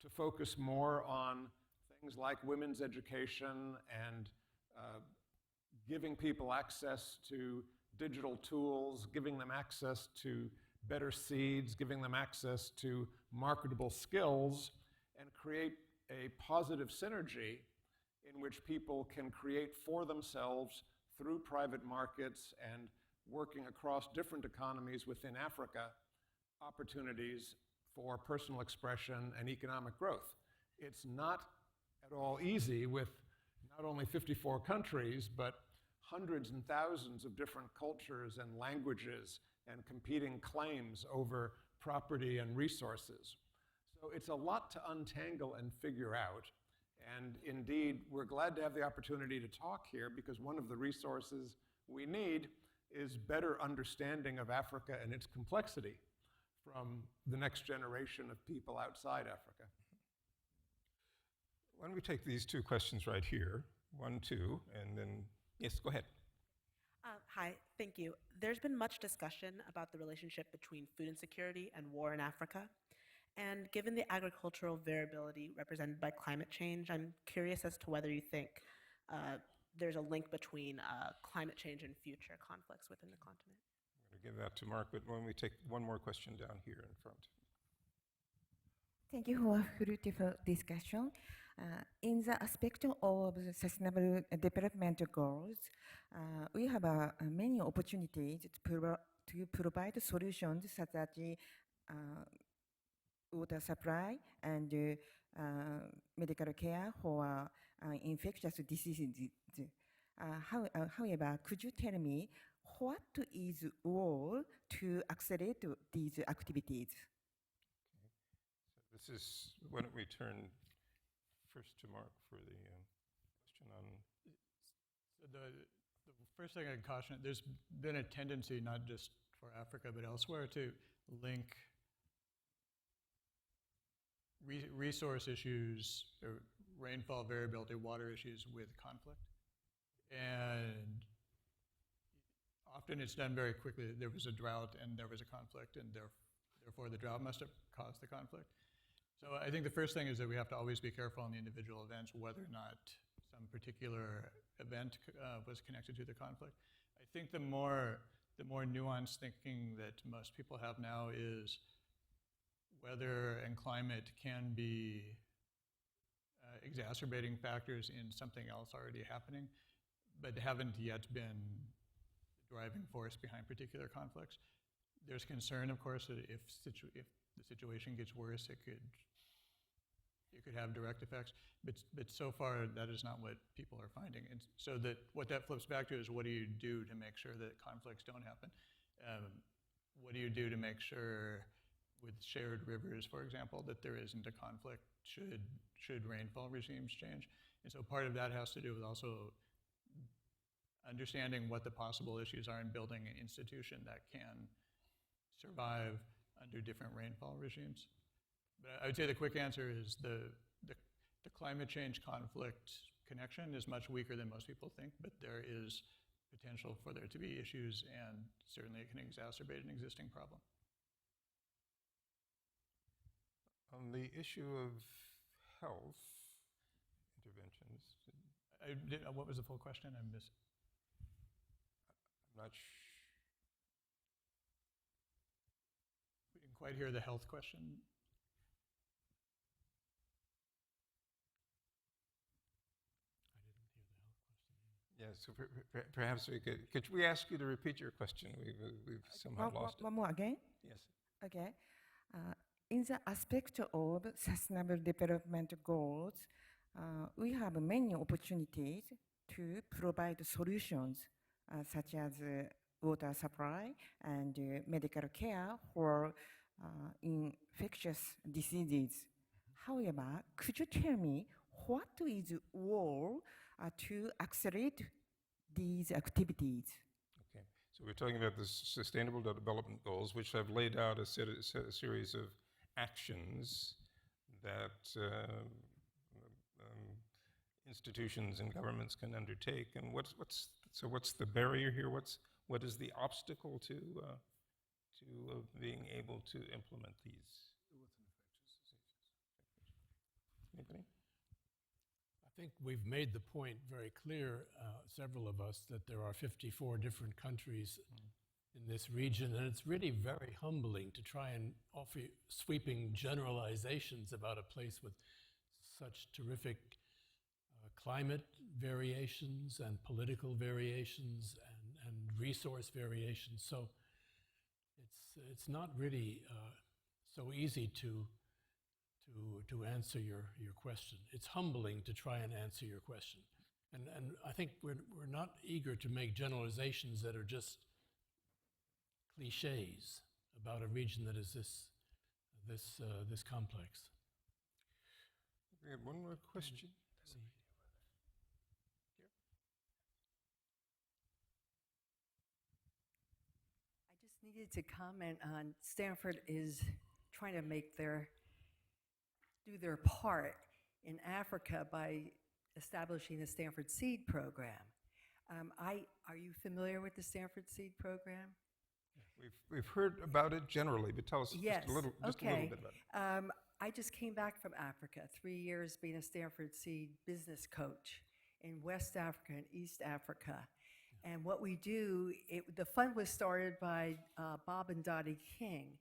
to focus more on things like women's education and giving people access to digital tools, giving them access to better seeds, giving them access to marketable skills, and create a positive synergy in which people can create for themselves through private markets and working across different economies within Africa, opportunities for personal expression and economic growth. It's not at all easy with not only 54 countries, but hundreds and thousands of different cultures and languages and competing claims over property and resources. So it's a lot to untangle and figure out. And indeed, we're glad to have the opportunity to talk here because one of the resources we need is better understanding of Africa and its complexity from the next generation of people outside Africa. Why don't we take these two questions right here, 1, 2, and then, yes, go ahead. Hi, thank you. There's been much discussion about the relationship between food insecurity and war in Africa. And given the agricultural variability represented by climate change, I'm curious as to whether you think there's a link between climate change and future conflicts within the continent. I'm going to give that to Mark, but when we take one more question down here in front. Thank you for a fruitful discussion. In the aspect of the sustainable development goals, we have many opportunities to provide solutions such as water supply and medical care for infectious diseases. However, could you tell me what is role to accelerate these activities? So this is, why don't we turn first to Mark for the question on. So the first thing I'd caution, there's been a tendency, not just for Africa, but elsewhere, to link resource issues, or rainfall variability, water issues with conflict. And often it's done very quickly. There was a drought and there was a conflict, and therefore the drought must have caused the conflict. So I think the first thing is that we have to always be careful in the individual events whether or not some particular event was connected to the conflict. I think the more nuanced thinking that most people have now is weather and climate can be exacerbating factors in something else already happening, but haven't yet been the driving force behind particular conflicts. There's concern, of course, that if the situation gets worse, it could have direct effects. But so far, that is not what people are finding. And so that what that flips back to is, what do you do to make sure that conflicts don't happen? What do you do to make sure, with shared rivers, for example, that there isn't a conflict should rainfall regimes change? And so part of that has to do with also understanding what the possible issues are in building an institution that can survive under different rainfall regimes. But I would say the quick answer is the climate change conflict connection is much weaker than most people think, but there is potential for there to be issues, and certainly it can exacerbate an existing problem. On the issue of health interventions. What was the full question? I missed. I'm not We didn't quite hear the health question. Yeah, so perhaps could we ask you to repeat your question? We've somehow lost it. One more again? Yes. Okay. In the aspect of sustainable development goals, we have many opportunities to provide solutions such as water supply and medical care for infectious diseases. However, could you tell me what is role to accelerate these activities? Okay, so we're talking about the Sustainable Development Goals, which have laid out a series of actions that institutions and governments can undertake. And what's the barrier here? What is the obstacle to being able to implement these? Anybody? I think we've made the point very clear, several of us, that there are 54 different countries in this region, and it's really very humbling to try and offer sweeping generalizations about a place with such terrific climate variations and political variations and resource variations. So it's not really so easy to answer your question. It's humbling to try and answer your question. And I think we're not eager to make generalizations that are just cliches about a region that is this complex. We have one more question. I just needed to comment on Stanford is trying to do their part in Africa by establishing the Stanford Seed Program. Are you familiar with the Stanford Seed Program? We've heard about it generally, but tell us just a little bit about it. I just came back from Africa, 3 years being a Stanford Seed business coach in West Africa and East Africa. And what we do, the fund was started by Bob and Dottie King.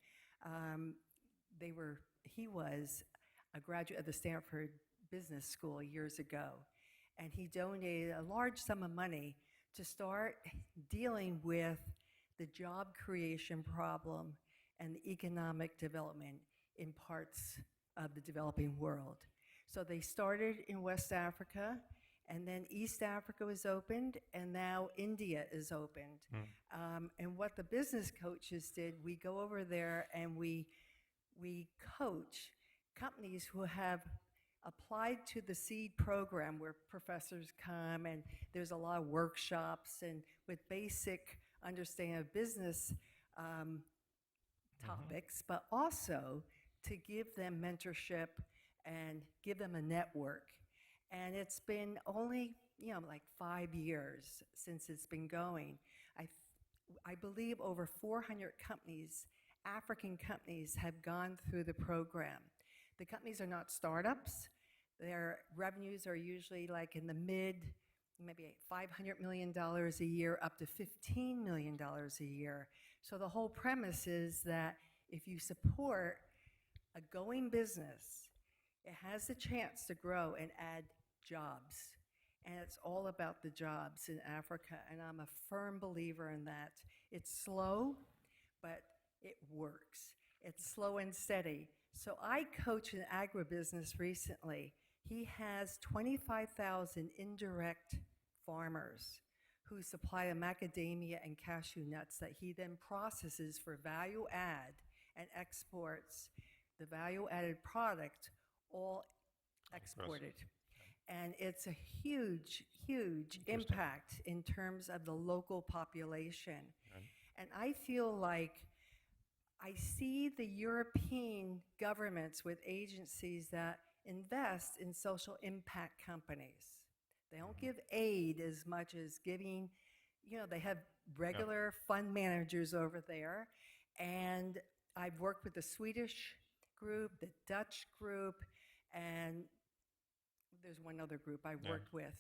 He was a graduate of the Stanford Business School years ago, and he donated a large sum of money to start dealing with the job creation problem and the economic development in parts of the developing world. So they started in West Africa, and then East Africa was opened, and now India is opened. And what the business coaches did, we go over there and we coach companies who have applied to the seed program, where professors come and there's a lot of workshops and with basic understanding of business topics, but also to give them mentorship and give them a network. And it's been only, like 5 years since it's been going. I believe over 400 companies, African companies, have gone through the program. The companies are not startups. Their revenues are usually like in the maybe $500 million a year up to $15 million a year. So the whole premise is that if you support a going business, it has the chance to grow and add jobs. And it's all about the jobs in Africa, and I'm a firm believer in that. It's slow, but it works. It's slow and steady. So I coached an agribusiness recently. He has 25,000 indirect farmers who supply him macadamia and cashew nuts that he then processes for value add and exports the value added product, all exported. And it's a huge, huge impact in terms of the local population. And I feel like I see the European governments with agencies that invest in social impact companies. They don't give aid as much as giving, they have regular fund managers over there. And I've worked with the Swedish group, the Dutch group, and there's one other group I worked with.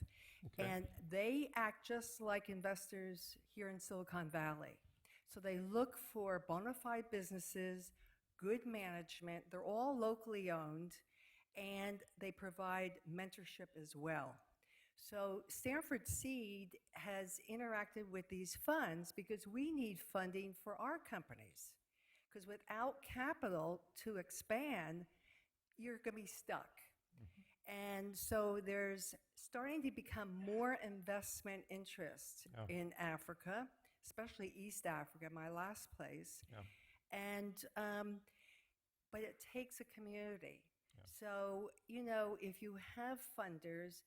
And they act just like investors here in Silicon Valley. So they look for bona fide businesses, good management. They're all locally owned, and they provide mentorship as well. So Stanford Seed has interacted with these funds because we need funding for our companies. Because without capital to expand, you're going to be stuck. And so there's starting to become more investment interest in Africa, especially East Africa, my last place. And but it takes a community. So, you know, if you have funders,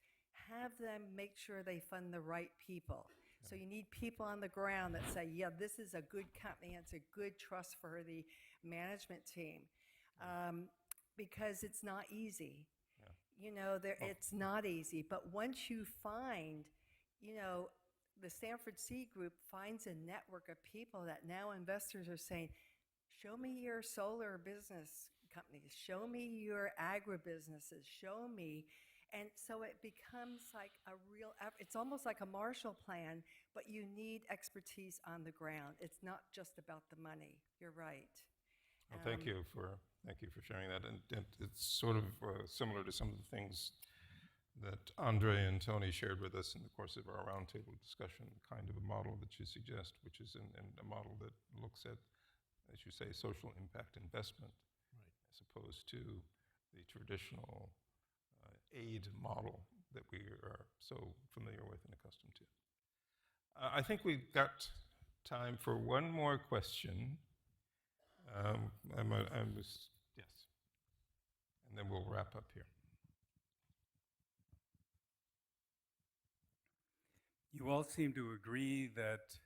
have them make sure they fund the right people. So you need people on the ground that say, yeah, this is a good company, it's a good trust for the management team. Because it's not easy. You know, it's not easy. But once you find, you know, the Stanford Seed Group finds a network of people that now investors are saying, show me your solar business companies, show me your agribusinesses, show me. And so it becomes like a real effort. It's almost like a Marshall Plan, but you need expertise on the ground. It's not just about the money. You're right. Well, thank you for sharing that. And it's sort of similar to some of the things that Andre and Tony shared with us in the course of our roundtable discussion, the kind of a model that you suggest, which is a model that looks at, as you say, social impact investment, as opposed to the traditional aid model that we are so familiar with and accustomed to. I think we've got time for one more question. Yes, and then we'll wrap up here. You all seem to agree that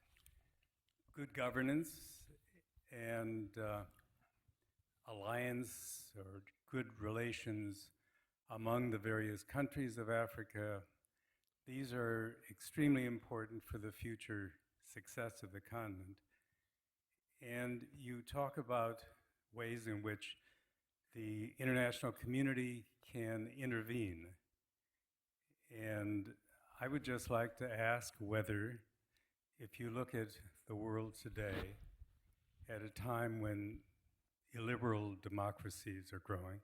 good governance and alliance or good relations among the various countries of Africa, these are extremely important for the future success of the continent. And you talk about ways in which the international community can intervene. And I would just like to ask whether, if you look at the world today, at a time when illiberal democracies are growing,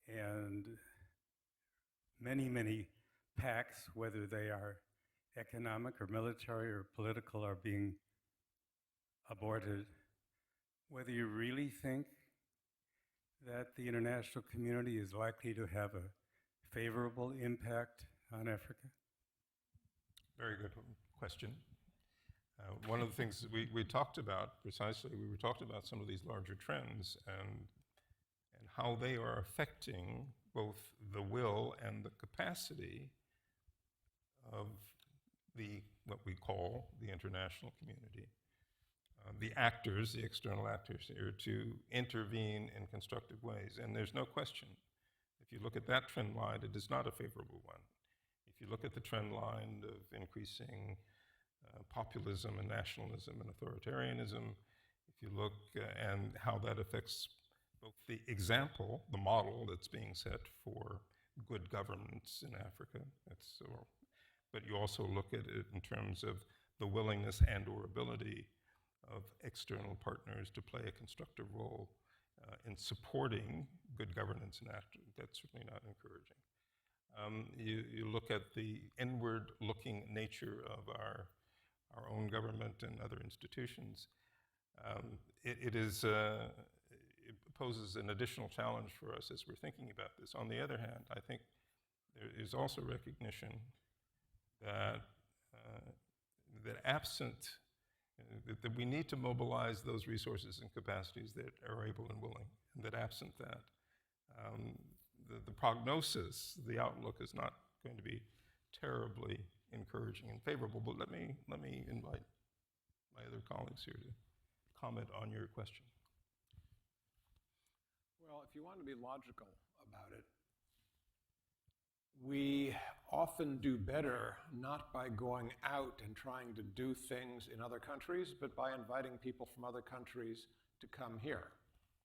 and many, many pacts, whether they are economic or military or political, are being aborted, whether you really think that the international community is likely to have a favorable impact on Africa? Very good question. One of the things that we talked about precisely, we were talking about some of these larger trends and how they are affecting both the will and the capacity of what we call the international community, the actors, the external actors here, to intervene in constructive ways. And there's no question, if you look at that trend line, it is not a favorable one. If you look at the trend line of increasing populism and nationalism and authoritarianism, if you look and how that affects both the example, the model that's being set for good governance in Africa, but you also look at it in terms of the willingness and or ability of external partners to play a constructive role in supporting good governance in Africa. That's certainly not encouraging. You look at the inward-looking nature of our own government and other institutions. It poses an additional challenge for us as we're thinking about this. On the other hand, I think there is also recognition that that we need to mobilize those resources and capacities that are able and willing, and that absent that, the prognosis, the outlook is not going to be terribly encouraging and favorable. But let me invite my other colleagues here to comment on your question. Well, if you want to be logical about it, we often do better not by going out and trying to do things in other countries, but by inviting people from other countries to come here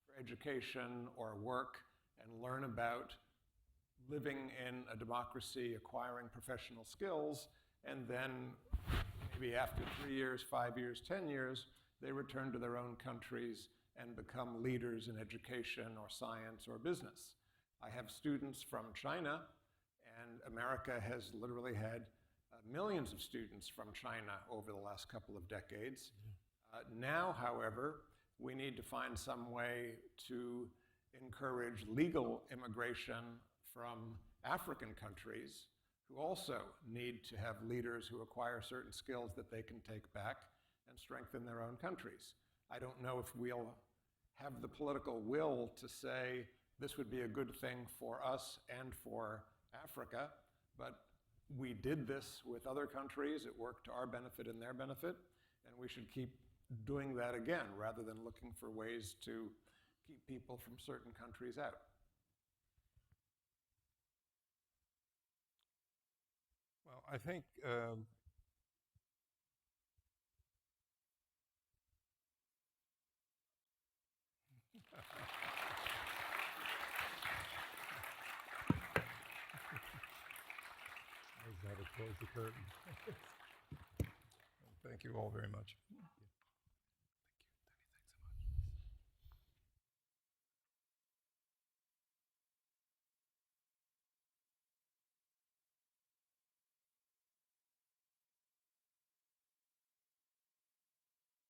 for education or work and learn about living in a democracy, acquiring professional skills, and then maybe after 3 years, 5 years, 10 years, they return to their own countries and become leaders in education or science or business. I have students from China, and America has literally had millions of students from China over the last couple of decades. Now, however, we need to find some way to encourage legal immigration from African countries who also need to have leaders who acquire certain skills that they can take back and strengthen their own countries. I don't know if we'll have the political will to say this would be a good thing for us and for Africa, but we did this with other countries. It worked to our benefit and their benefit, and we should keep doing that again rather than looking for ways to keep people from certain countries out. Well, I think Knows how to close the curtain. thank you all very much.